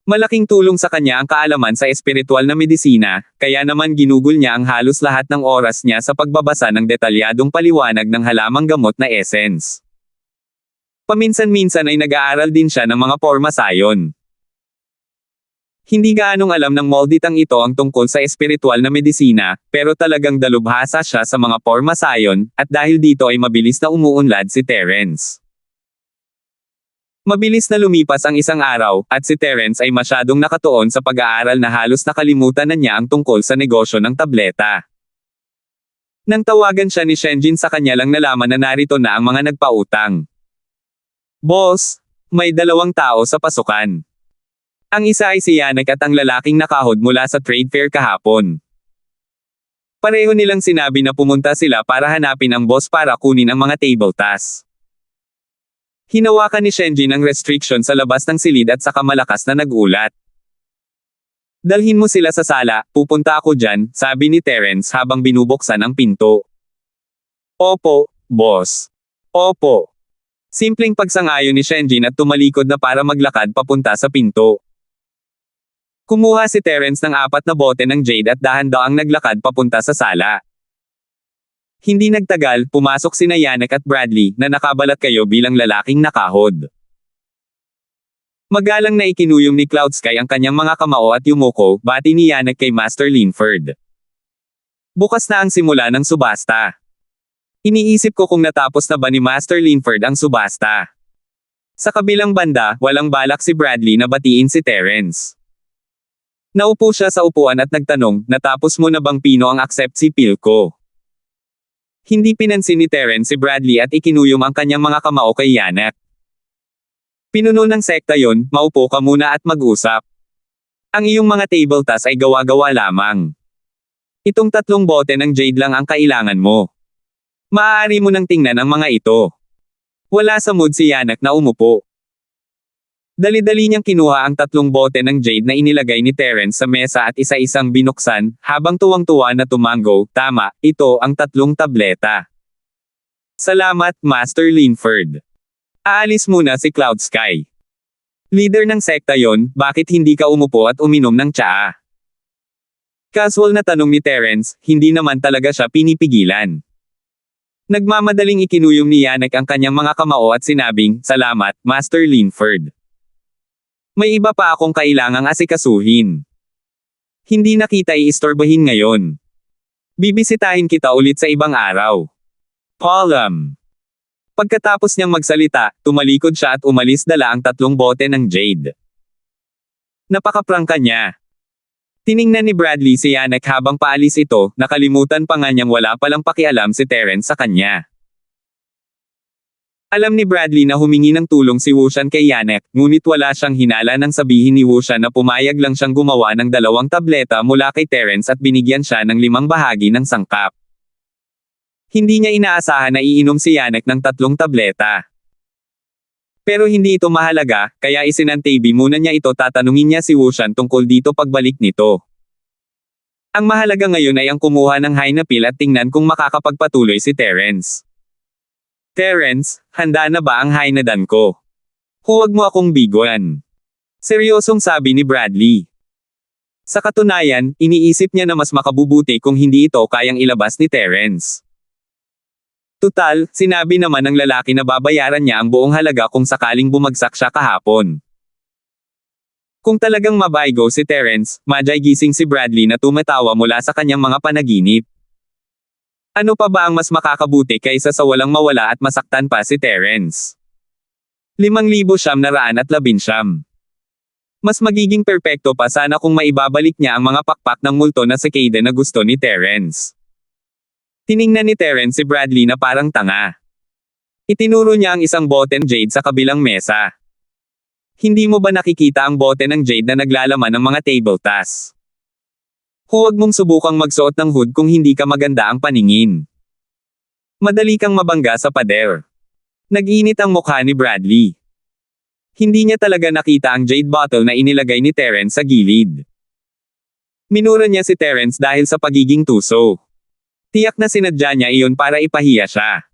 Malaking tulong sa kanya ang kaalaman sa espiritual na medisina, kaya naman ginugol niya ang halos lahat ng oras niya sa pagbabasa ng detalyadong paliwanag ng halamang gamot na essence. Paminsan-minsan ay nag-aaral din siya ng mga porma sayon. Hindi gaanong alam ng molditang ito ang tungkol sa espiritual na medisina, pero talagang dalubhasa siya sa mga porma sayon, at dahil dito ay mabilis na umuunlad si Terence. Mabilis na lumipas ang isang araw, at si Terence ay masyadong nakatuon sa pag-aaral na halos nakalimutan na niya ang tungkol sa negosyo ng tableta. Nang tawagan siya ni Shenjin sa kanya lang nalaman na narito na ang mga nagpautang. Boss, may 2 tao sa pasukan. Ang isa ay si Yannick at ang lalaking nakahod mula sa trade fair kahapon. Pareho nilang sinabi na pumunta sila para hanapin ang boss para kunin ang mga table tasks. Hinawakan ni Shenjin ang restriction sa labas ng silid at saka malakas na nag-ulat. Dalhin mo sila sa sala, pupunta ako dyan, sabi ni Terence habang binubuksan ang pinto. Opo, boss. Opo. Simpleng pagsangayon ni Shenjin at tumalikod na para maglakad papunta sa pinto. Kumuha si Terence ng 4 na bote ng jade at dahan-daang naglakad papunta sa sala. Hindi nagtagal, pumasok sina Yannick at Bradley na nakabalat kayo bilang lalaking nakahod. Magalang na ikinuyom ni Cloud Sky ang kanyang mga kamao at yumuko, bati ni Yannick kay Master Linford. Bukas na ang simula ng subasta. Iniisip ko kung natapos na ba ni Master Linford ang subasta. Sa kabilang banda, walang balak si Bradley na batiin si Terence. Naupo siya sa upuan at nagtanong, natapos mo na bang Pino ang accept si Pilko? Hindi pinansin ni Terence si Bradley at ikinuyom ang kanyang mga kamao kay Yannick. Pinuno ng sekta yon, maupo ka muna at mag-usap. Ang iyong mga table tasks ay gawa-gawa lamang. Itong 3 bote ng jade lang ang kailangan mo. Maaari mo nang tingnan ang mga ito. Wala sa mood si Yannick na umupo. Dali-dali niyang kinuha ang 3 bote ng jade na inilagay ni Terence sa mesa at isa-isang binuksan, habang tuwang-tuwa na tumango, tama, ito ang 3 tableta. Salamat, Master Linford. Aalis muna si Cloud Sky. Leader ng sekta yon, bakit hindi ka umupo at uminom ng tsaa? Casual na tanong ni Terence, hindi naman talaga siya pinipigilan. Nagmamadaling ikinuyom ni Yannick ang kanyang mga kamao at sinabing, salamat, Master Linford. May iba pa akong kailangang asikasuhin. Hindi na kita iistorbahin ngayon. Bibisitahin kita ulit sa ibang araw. Column. Pagkatapos niyang magsalita, tumalikod siya at umalis dala ang 3 bote ng jade. Napakaprangka niya. Tiningnan ni Bradley si Yannick habang paalis ito, nakalimutan pa nga niyang wala palang pakialam si Terence sa kanya. Alam ni Bradley na humingi ng tulong si Wushan kay Yannick, ngunit wala siyang hinala nang sabihin ni Wushan na pumayag lang siyang gumawa ng 2 tableta mula kay Terence at binigyan siya ng 5 bahagi ng sangkap. Hindi niya inaasahan na iinom si Yannick ng 3 tableta. Pero hindi ito mahalaga, kaya isinantabi muna niya ito, tatanungin niya si Wushan tungkol dito pagbalik nito. Ang mahalaga ngayon ay ang kumuha ng Hynapil at tingnan kung makakapagpatuloy si Terence. Terence, handa na ba ang Hynadan ko? Huwag mo akong biguan. Seryosong sabi ni Bradley. Sa katunayan, iniisip niya na mas makabubuti kung hindi ito kayang ilabas ni Terence. Tutal, sinabi naman ng lalaki na babayaran niya ang buong halaga kung sakaling bumagsak siya kahapon. Kung talagang mabaygo si Terence, madyay gising si Bradley na tumatawa mula sa kanyang mga panaginip. Ano pa ba ang mas makakabuti kaysa sa walang mawala at masaktan pa si Terence? 5,919. Mas magiging perpekto pa sana kung maibabalik niya ang mga pakpak ng multo na cicada na gusto ni Terence. Tiningnan ni Terence si Bradley na parang tanga. Itinuro niya ang isang bote ng jade sa kabilang mesa. Hindi mo ba nakikita ang bote ng jade na naglalaman ng mga table tasks? Huwag mong subukang magsuot ng hood kung hindi ka maganda ang paningin. Madali kang mabangga sa pader. Nag-init ang mukha ni Bradley. Hindi niya talaga nakita ang jade bottle na inilagay ni Terence sa gilid. Minura niya si Terence dahil sa pagiging tuso. Tiyak na sinadya niya iyon para ipahiya siya.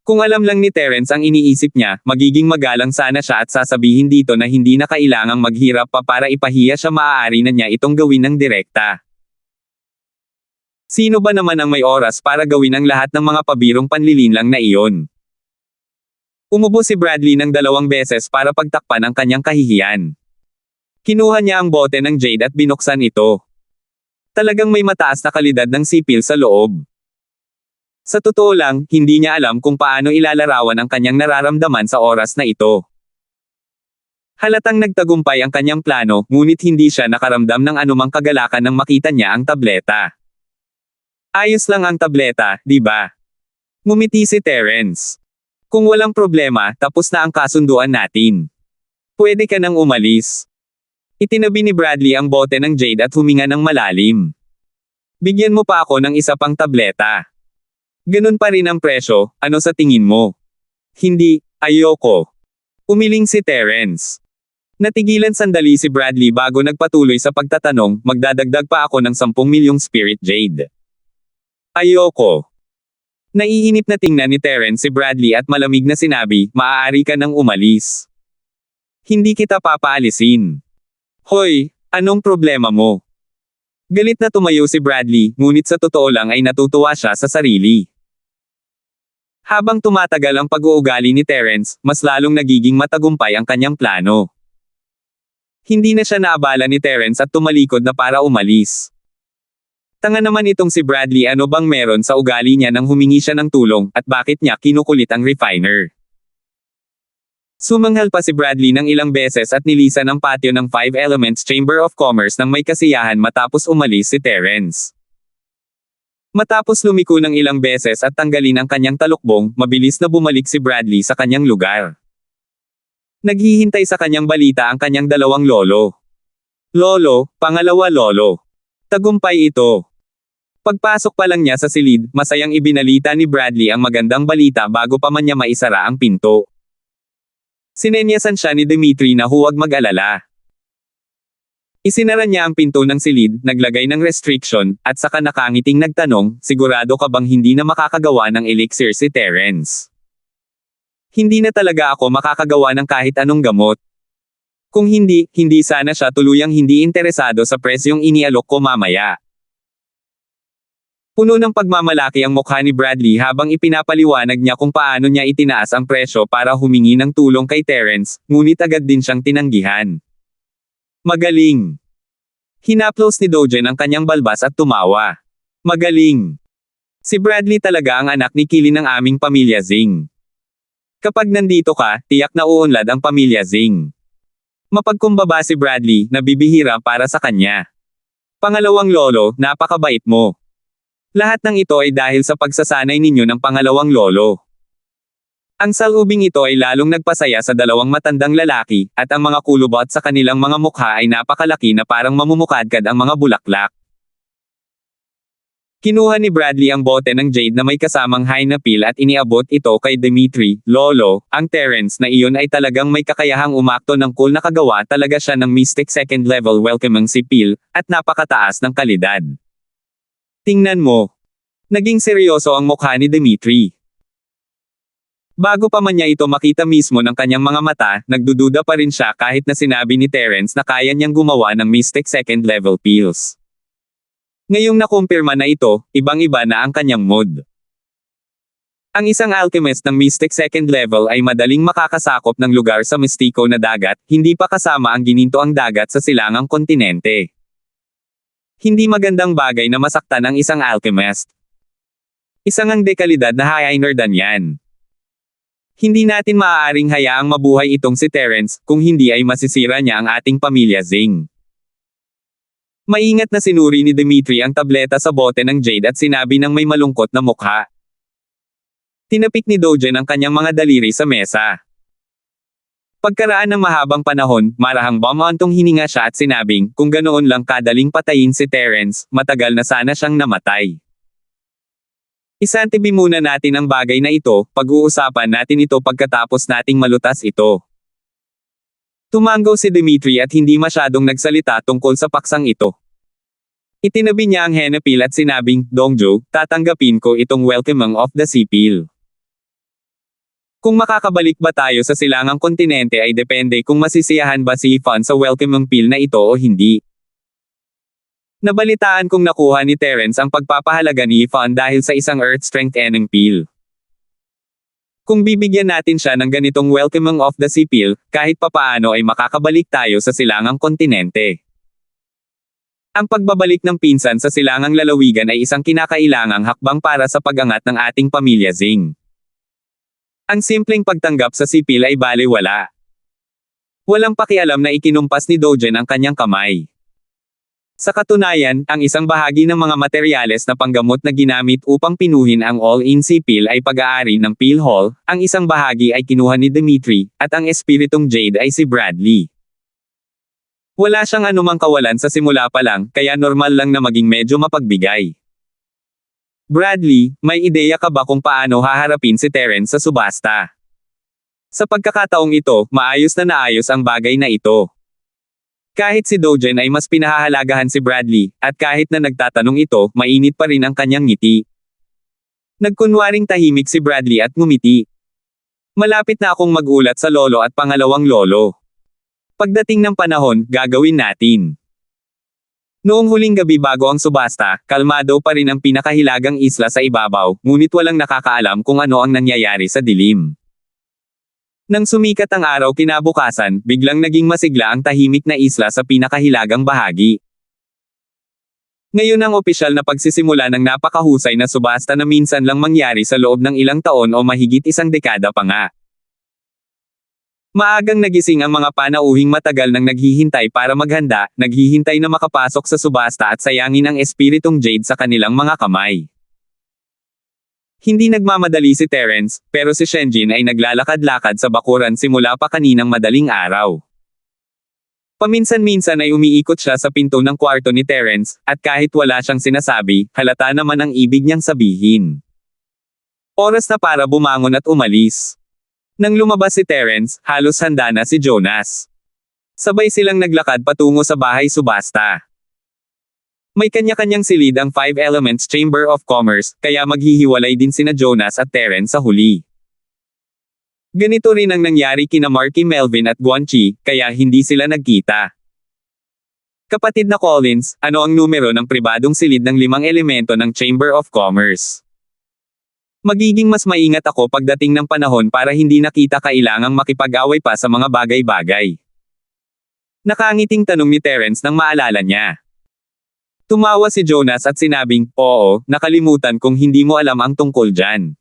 Kung alam lang ni Terence ang iniisip niya, magiging magalang sana siya at sasabihin dito na hindi na kailangang maghirap pa para ipahiya siya, maaari na niya itong gawin ng direkta. Sino ba naman ang may oras para gawin ang lahat ng mga pabirong panlilinlang na iyon? Umubo si Bradley ng 2 beses para pagtakpan ang kanyang kahihiyan. Kinuha niya ang bote ng jade at binuksan ito. Talagang may mataas na kalidad ng sipil sa loob. Sa totoo lang, hindi niya alam kung paano ilalarawan ang kanyang nararamdaman sa oras na ito. Halatang nagtagumpay ang kanyang plano, ngunit hindi siya nakaramdam ng anumang kagalakan nang makita niya ang tableta. Ayos lang ang tableta, di ba? Ngumiti si Terence. Kung walang problema, tapos na ang kasunduan natin. Pwede ka nang umalis. Itinabi ni Bradley ang bote ng jade at huminga ng malalim. Bigyan mo pa ako ng isa pang tableta. Ganun pa rin ang presyo, ano sa tingin mo? Hindi, ayoko. Umiling si Terence. Natigilan sandali si Bradley bago nagpatuloy sa pagtatanong, magdadagdag pa ako ng 10 milyong spirit jade. Ayoko. Naiinip na tingnan ni Terence si Bradley at malamig na sinabi, maaari ka nang umalis. Hindi kita papaalisin. Hoy, anong problema mo? Galit na tumayo si Bradley, ngunit sa totoo lang ay natutuwa siya sa sarili. Habang tumatagal ang pag-uugali ni Terence, mas lalong nagiging matagumpay ang kanyang plano. Hindi na siya naabala ni Terence at tumalikod na para umalis. Tanga naman itong si Bradley, ano bang meron sa ugali niya nang humingi siya ng tulong, at bakit niya kinukulit ang refiner? Sumanghal pa si Bradley ng ilang beses at nilisan ang patio ng Five Elements Chamber of Commerce nang may kasiyahan matapos umalis si Terence. Matapos lumiko ng ilang beses at tanggalin ang kanyang talukbong, mabilis na bumalik si Bradley sa kanyang lugar. Naghihintay sa kanyang balita ang kanyang 2 lolo. Lolo, pangalawa lolo. Tagumpay ito. Pagpasok pa lang niya sa silid, masayang ibinalita ni Bradley ang magandang balita bago pa man niya maisara ang pinto. Sinenyasan siya ni Dimitri na huwag mag-alala. Isinara niya ang pinto ng silid, naglagay ng restriction, at saka nakangiting nagtanong, sigurado ka bang hindi na makakagawa ng elixir si Terence? Hindi na talaga ako makakagawa ng kahit anong gamot. Kung hindi, hindi sana siya tuluyang hindi interesado sa presyong inialok ko mamaya. Puno ng pagmamalaki ang mukha ni Bradley habang ipinapaliwanag niya kung paano niya itinaas ang presyo para humingi ng tulong kay Terence, ngunit agad din siyang tinanggihan. Magaling. Hinaplos ni Dojen ang kanyang balbas at tumawa. Magaling. Si Bradley talaga ang anak ni Kili ng aming pamilya Zing. Kapag nandito ka, tiyak na uunlad ang pamilya Zing. Mapagkumbaba si Bradley, nabibihira para sa kanya. Pangalawang lolo, napakabait mo. Lahat ng ito ay dahil sa pagsasanay ninyo ng pangalawang lolo. Ang salubing ito ay lalong nagpasaya sa 2 matandang lalaki, at ang mga kulubot sa kanilang mga mukha ay napakalaki na parang mamumukadkad ang mga bulaklak. Kinuha ni Bradley ang bote ng jade na may kasamang high na pill at iniabot ito kay Dimitri. Lolo, ang Terence na iyon ay talagang may kakayahang umakto ng cool na kagawa talaga siya ng Mystic Second Level welcoming si pill, at napakataas ng kalidad. Tingnan mo. Naging seryoso ang mukha ni Dimitri. Bago pa man niya ito makita mismo ng kanyang mga mata, nagdududa pa rin siya kahit na sinabi ni Terence na kaya niyang gumawa ng Mystic Second Level pills. Ngayong nakumpirma na ito, ibang-iba na ang kanyang mood. Ang isang alchemist ng Mystic Second Level ay madaling makakasakop ng lugar sa mistiko na dagat, hindi pa kasama ang ginintoang dagat sa silangang kontinente. Hindi magandang bagay na masaktan ang isang alchemist. Isang ang dekalidad na high-nerdan yan. Hindi natin maaaring hayaang mabuhay itong si Terence, kung hindi ay masisira niya ang ating pamilya Zing. Maingat na sinuri ni Dimitri ang tableta sa bote ng Jade at sinabi ng may malungkot na mukha. Tinapik ni Dogen ang kanyang mga daliri sa mesa. Pagkaraan ng mahabang panahon, marahang bumantong hininga siya at sinabing, kung ganoon lang kadaling patayin si Terence, matagal na sana siyang namatay. Isantabi muna natin ang bagay na ito, pag-uusapan natin ito pagkatapos nating malutas ito. Tumanggaw si Dimitri at hindi masyadong nagsalita tungkol sa paksang ito. Itinabi niya ang henapil at sinabing, Dongjo, tatanggapin ko itong welcome of the sipil. Kung makakabalik ba tayo sa silangang kontinente ay depende kung masisiyahan ba si Ifan sa welcome pill na ito o hindi. Nabalitaan kong nakuha ni Terence ang pagpapahalaga ni Ifan dahil sa isang Earth Strength Eneng pill. Kung bibigyan natin siya ng ganitong welcome of the sea pill, kahit papaano ay makakabalik tayo sa silangang kontinente. Ang pagbabalik ng pinsan sa silangang lalawigan ay isang kinakailangang hakbang para sa pag-angat ng ating pamilya Zing. Ang simpleng pagtanggap sa sipil ay balewala. Walang pakialam na ikinumpas ni Dogen ang kanyang kamay. Sa katunayan, ang isang bahagi ng mga materyales na panggamot na ginamit upang pinuhin ang all-in sipil ay pag-aari ng Pill Hall, ang isang bahagi ay kinuha ni Dimitri, at ang espiritong Jade ay si Bradley. Wala siyang anumang kawalan sa simula pa lang, kaya normal lang na maging medyo mapagbigay. Bradley, may ideya ka ba kung paano haharapin si Terence sa subasta? Sa pagkakataong ito, maayos na naayos ang bagay na ito. Kahit si Dogen ay mas pinahahalagahan si Bradley, at kahit na nagtatanong ito, mainit pa rin ang kanyang ngiti. Nagkunwaring tahimik si Bradley at ngumiti. Malapit na akong magulat sa lolo at pangalawang lolo. Pagdating ng panahon, gagawin natin. Noong huling gabi bago ang subasta, kalmado pa rin ang pinakahilagang isla sa ibabaw, ngunit walang nakakaalam kung ano ang nangyayari sa dilim. Nang sumikat ang araw kinabukasan, biglang naging masigla ang tahimik na isla sa pinakahilagang bahagi. Ngayon ang opisyal na pagsisimula ng napakahusay na subasta na minsan lang mangyari sa loob ng ilang taon o mahigit isang dekada pa nga. Maagang nagising ang mga panauhing matagal nang naghihintay para maghanda, naghihintay na makapasok sa subasta at sayangin ang espiritong Jade sa kanilang mga kamay. Hindi nagmamadali si Terence, pero si Shenjin ay naglalakad-lakad sa bakuran simula pa kaninang madaling araw. Paminsan-minsan ay umiikot siya sa pinto ng kwarto ni Terence, at kahit wala siyang sinasabi, halata naman ang ibig niyang sabihin. Oras na para bumangon at umalis. Nang lumabas si Terence, halos handa na si Jonas. Sabay silang naglakad patungo sa bahay subasta. May kanya-kanyang silid ang Five Elements Chamber of Commerce, kaya maghihiwalay din sina Jonas at Terence sa huli. Ganito rin ang nangyari kina Marky Melvin at Guanchi, kaya hindi sila nagkita. Kapatid na Collins, ano ang numero ng pribadong silid ng 5 elemento ng Chamber of Commerce? Magiging mas maingat ako pagdating ng panahon para hindi na kita kailangang makipag-away pa sa mga bagay-bagay. Nakangiting tanong ni Terence nang maalala niya. Tumawa si Jonas at sinabing, oo, nakalimutan kong hindi mo alam ang tungkol dyan.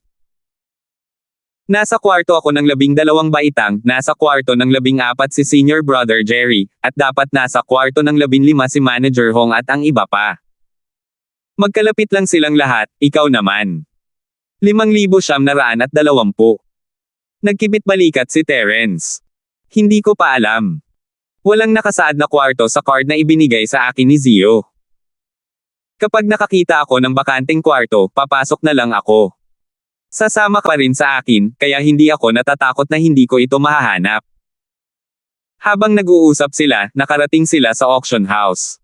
Nasa kwarto ako ng 12 baitang, nasa kwarto ng 14 si senior brother Jerry, at dapat nasa kwarto ng 15 si manager Hong at ang iba pa. Magkalapit lang silang lahat, ikaw naman. 5,920. Nagkibit balikat si Terence. Hindi ko pa alam. Walang nakasaad na kwarto sa card na ibinigay sa akin ni Zio. Kapag nakakita ako ng bakanteng kwarto, papasok na lang ako. Sasama ka rin sa akin, kaya hindi ako natatakot na hindi ko ito mahahanap. Habang nag-uusap sila, nakarating sila sa auction house.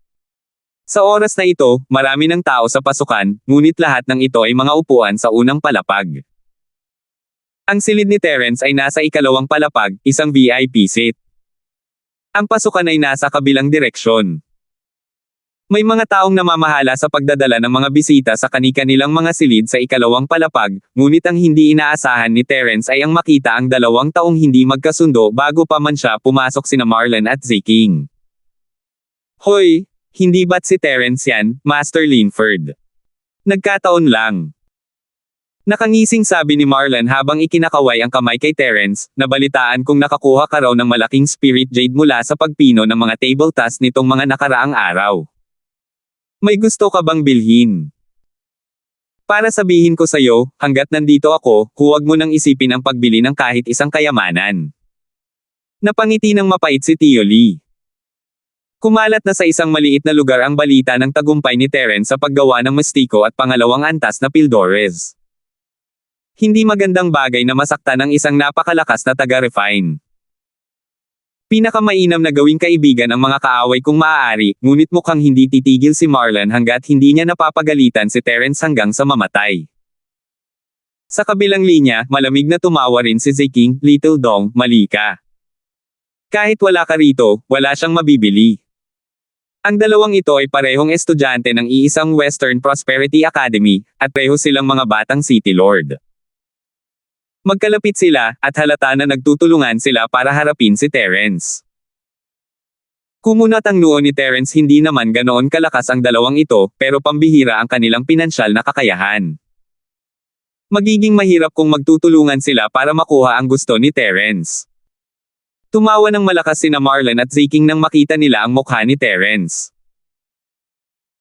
Sa oras na ito, marami ng tao sa pasukan, ngunit lahat ng ito ay mga upuan sa unang palapag. Ang silid ni Terence ay nasa ikalawang palapag, isang VIP seat. Ang pasukan ay nasa kabilang direksyon. May mga taong namamahala sa pagdadala ng mga bisita sa kani-kanilang mga silid sa ikalawang palapag, ngunit ang hindi inaasahan ni Terence ay ang makita ang 2 taong hindi magkasundo bago pa man siya pumasok sina Marlon at Ziking. Hoy! Hindi ba't si Terence yan, Master Linford? Nagkataon lang. Nakangising sabi ni Marlon habang ikinakaway ang kamay kay Terence, nabalitaan kong nakakuha ka raw ng malaking spirit jade mula sa pagpino ng mga table tasks nitong mga nakaraang araw. May gusto ka bang bilhin? Para sabihin ko sa'yo, hanggat nandito ako, huwag mo nang isipin ang pagbili ng kahit isang kayamanan. Napangiti ng mapait si Tio Lee. Kumalat na sa isang maliit na lugar ang balita ng tagumpay ni Terence sa paggawa ng mastiko at pangalawang antas na Pildores. Hindi magandang bagay na masaktan ang isang napakalakas na taga-refine. Pinakamainam na gawing kaibigan ang mga kaaway kung maaari, ngunit mukhang hindi titigil si Marlon hanggat hindi niya napapagalitan si Terence hanggang sa mamatay. Sa kabilang linya, malamig na tumawa rin si Ziking, Little Dong, mali ka. Kahit wala ka rito, wala siyang mabibili. Ang dalawang ito ay parehong estudyante ng iisang Western Prosperity Academy, at pareho silang mga batang City Lord. Magkalapit sila, at halata na nagtutulungan sila para harapin si Terence. Kumunat ang noo ni Terence, hindi naman ganoon kalakas ang dalawang ito, pero pambihira ang kanilang pinansyal na kakayahan. Magiging mahirap kung magtutulungan sila para makuha ang gusto ni Terence. Tumawa ng malakas sina Marlon at Ziking nang makita nila ang mukha ni Terence.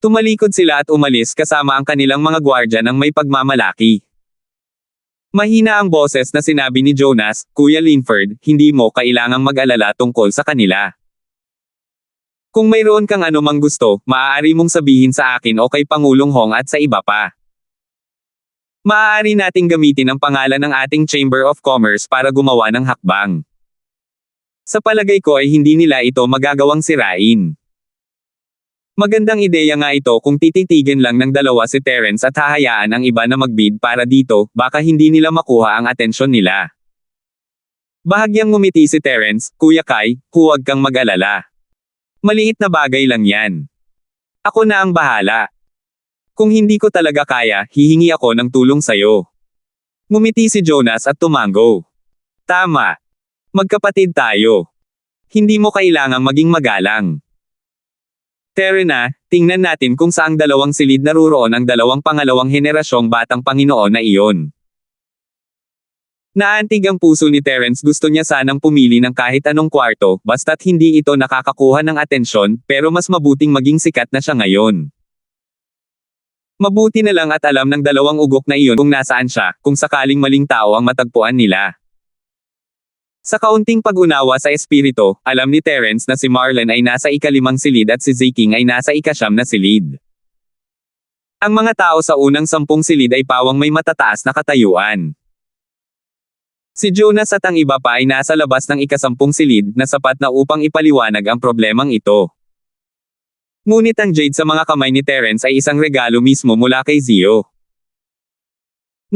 Tumalikod sila at umalis kasama ang kanilang mga gwardya ng may pagmamalaki. Mahina ang boses na sinabi ni Jonas, Kuya Linford, hindi mo kailangang mag-alala tungkol sa kanila. Kung mayroon kang anumang gusto, maaari mong sabihin sa akin o kay Pangulong Hong at sa iba pa. Maaari nating gamitin ang pangalan ng ating Chamber of Commerce para gumawa ng hakbang. Sa palagay ko ay hindi nila ito magagawang sirain. Magandang ideya nga ito kung tititigin lang ng dalawa si Terence at hahayaan ang iba na magbid para dito, baka hindi nila makuha ang atensyon nila. Bahagyang ngumiti si Terence, Kuya Kai, huwag kang mag-alala. Maliit na bagay lang yan. Ako na ang bahala. Kung hindi ko talaga kaya, hihingi ako ng tulong sayo. Ngumiti si Jonas at tumango. Tama. Magkapatid tayo. Hindi mo kailangang maging magalang. Tara na, tingnan natin kung saang dalawang silid naruroon ang dalawang pangalawang henerasyong batang Panginoon na iyon. Naantig ang puso ni Terence, gusto niya sanang pumili ng kahit anong kwarto, basta't hindi ito nakakakuha ng atensyon, pero mas mabuting maging sikat na siya ngayon. Mabuti na lang at alam ng dalawang ugok na iyon kung nasaan siya, kung sakaling maling tao ang matagpuan nila. Sa kaunting pag-unawa sa espiritu, alam ni Terence na si Marlon ay nasa ika-5 silid at si Ziking ay nasa ika-9 na silid. Ang mga tao sa unang 10 silid ay pawang may matataas na katayuan. Si Jonas at ang iba pa ay nasa labas ng ika-10 silid na sapat na upang ipaliwanag ang problemang ito. Ngunit ang jade sa mga kamay ni Terence ay isang regalo mismo mula kay Zio.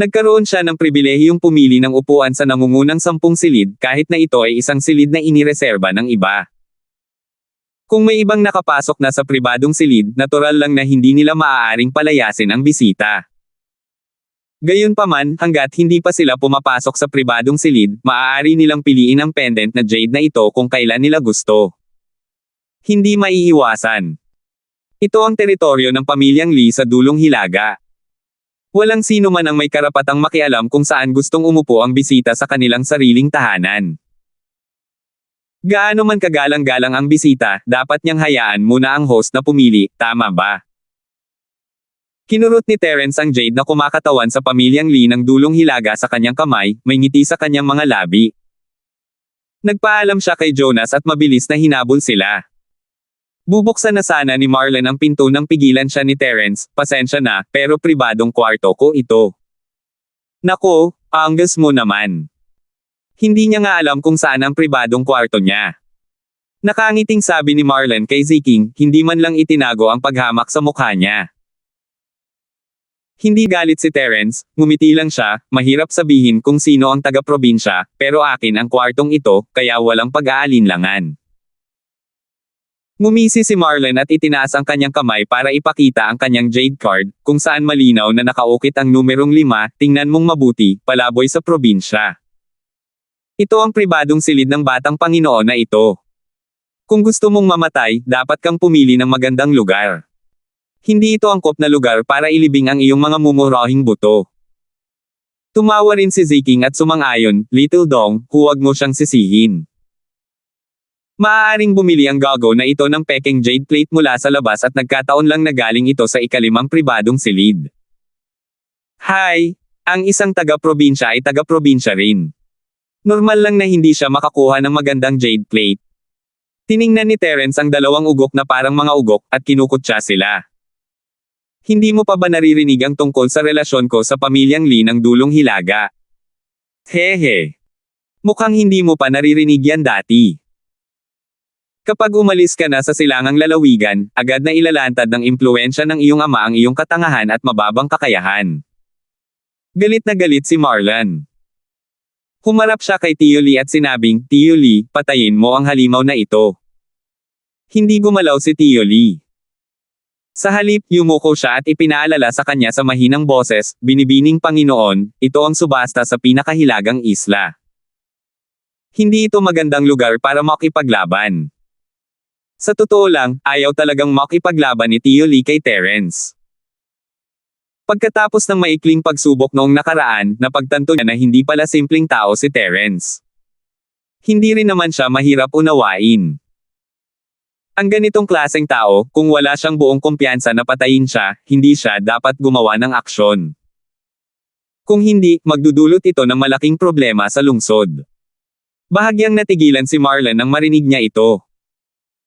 Nagkaroon siya ng pribilehiyong pumili ng upuan sa nangungunang 10 silid kahit na ito ay isang silid na inireserba ng iba. Kung may ibang nakapasok na sa pribadong silid, natural lang na hindi nila maaaring palayasin ang bisita. Gayunpaman, hanggat hindi pa sila pumapasok sa pribadong silid, maaari nilang piliin ang pendant na jade na ito kung kailan nila gusto. Hindi maiiwasan. Ito ang teritoryo ng pamilyang Lee sa dulong hilaga. Walang sino man ang may karapatang makialam kung saan gustong umupo ang bisita sa kanilang sariling tahanan. Gaano man kagalang-galang ang bisita, dapat niyang hayaan muna ang host na pumili, tama ba? Kinurot ni Terence ang jade na kumakatawan sa pamilyang Lee ng dulong hilaga sa kanyang kamay, may ngiti sa kanyang mga labi. Nagpaalam siya kay Jonas at mabilis na hinabol sila. Bubuksan na sana ni Marlon ang pinto nang pigilan siya ni Terence, pasensya na, pero pribadong kwarto ko ito. Nako, anggas mo naman. Hindi niya nga alam kung saan ang pribadong kwarto niya. Nakangiting sabi ni Marlon kay Ziking, hindi man lang itinago ang paghamak sa mukha niya. Hindi galit si Terence, ngumiti lang siya, mahirap sabihin kung sino ang taga-probinsya, pero akin ang kwartong ito, kaya walang pag-aalinlangan. Ngumisi si Marlon at itinaas ang kanyang kamay para ipakita ang kanyang jade card, kung saan malinaw na nakaukit ang numerong 5, tingnan mong mabuti, palaboy sa probinsya. Ito ang pribadong silid ng batang Panginoon na ito. Kung gusto mong mamatay, dapat kang pumili ng magandang lugar. Hindi ito angkop na lugar para ilibing ang iyong mga mumurahing buto. Tumawa rin si Ziking at sumang-ayon, Little Dong, huwag mo siyang sisihin. Maaaring bumili ang gago na ito ng pekeng jade plate mula sa labas at nagkataon lang na galing ito sa ikalimang pribadong silid. Hi! Ang isang taga-probinsya ay taga-probinsya rin. Normal lang na hindi siya makakuha ng magandang jade plate. Tiningnan ni Terence ang dalawang ugok na parang mga ugok at kinukutya sila. Hindi mo pa ba naririnig ang tungkol sa relasyon ko sa pamilyang Lee ng Dulong Hilaga? Hehe. Mukhang hindi mo pa naririnig yan dati. Kapag umalis ka na sa silangang lalawigan, agad na ilalantad ng impluwensya ng iyong ama ang iyong katangahan at mababang kakayahan. Galit na galit si Marlon. Humarap siya kay Tio Lee at sinabing, Tio Lee, patayin mo ang halimaw na ito. Hindi gumalaw si Tio Lee. Sa halip, yumuko siya at ipinaalala sa kanya sa mahinang boses, binibining Panginoon, ito ang subasta sa pinakahilagang isla. Hindi ito magandang lugar para makipaglaban. Sa totoo lang, ayaw talagang makipaglaban ni Tio Lee kay Terence. Pagkatapos ng maikling pagsubok noong nakaraan, napagtanto niya na hindi pala simpleng tao si Terence. Hindi rin naman siya mahirap unawain. Ang ganitong klaseng tao, kung wala siyang buong kumpiyansa na patayin siya, hindi siya dapat gumawa ng aksyon. Kung hindi, magdudulot ito ng malaking problema sa lungsod. Bahagyang natigilan si Marlon nang marinig niya ito.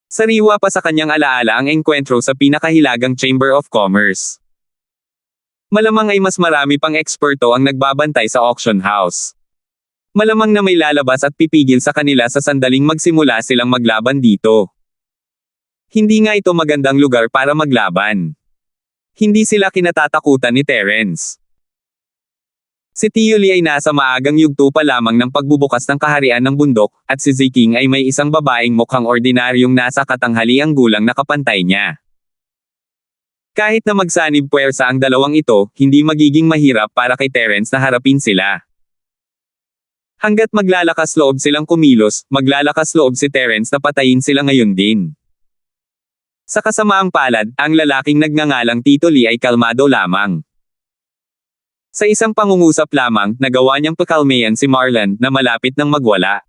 Sariwa pa sa kanyang alaala ang engkwentro sa pinakahilagang Chamber of Commerce. Malamang ay mas marami pang eksperto ang nagbabantay sa auction house. Malamang na may lalabas at pipigil sa kanila sa sandaling magsimula silang maglaban dito. Hindi nga ito magandang lugar para maglaban. Hindi sila kinatatakutan ni Terence. Si Tio Lee ay nasa maagang yugto pa lamang ng pagbubukas ng kaharian ng bundok, at si Ziking ay may isang babaeng mukhang ordinaryong nasa katanghaliang gulang na kapantay niya. Kahit na magsanib puwersa ang dalawang ito, hindi magiging mahirap para kay Terence na harapin sila. Hanggat maglalakas loob silang kumilos, maglalakas loob si Terence na patayin sila ngayon din. Sa kasamaang palad, ang lalaking nagngangalang Tito Lee ay kalmado lamang. Sa isang pangungusap lamang, nagawa niyang pakalmayan si Marlon na malapit nang magwala.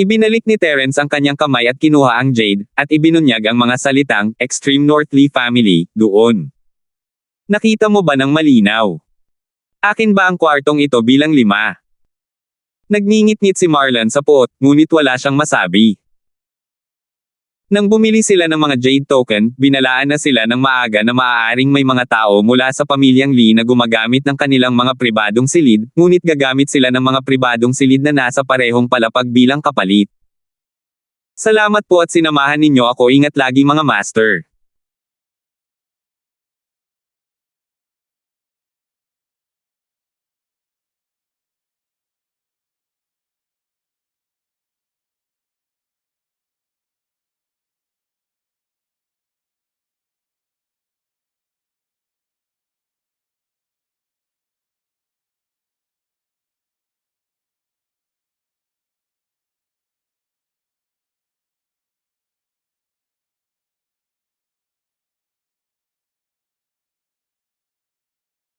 Ibinalik ni Terence ang kanyang kamay at kinuha ang jade, at ibinunyag ang mga salitang, Extreme North Lee Family, doon. Nakita mo ba ng malinaw? Akin ba ang kwartong ito bilang 5? Nagngingit-ngit si Marlon sa puot, ngunit wala siyang masabi. Nang bumili sila ng mga jade token, binalaan na sila ng maaga na maaaring may mga tao mula sa pamilyang Lee na gumagamit ng kanilang mga pribadong silid, ngunit gagamit sila ng mga pribadong silid na nasa parehong palapag bilang kapalit. Salamat po at sinamahan ninyo ako, ingat lagi mga master.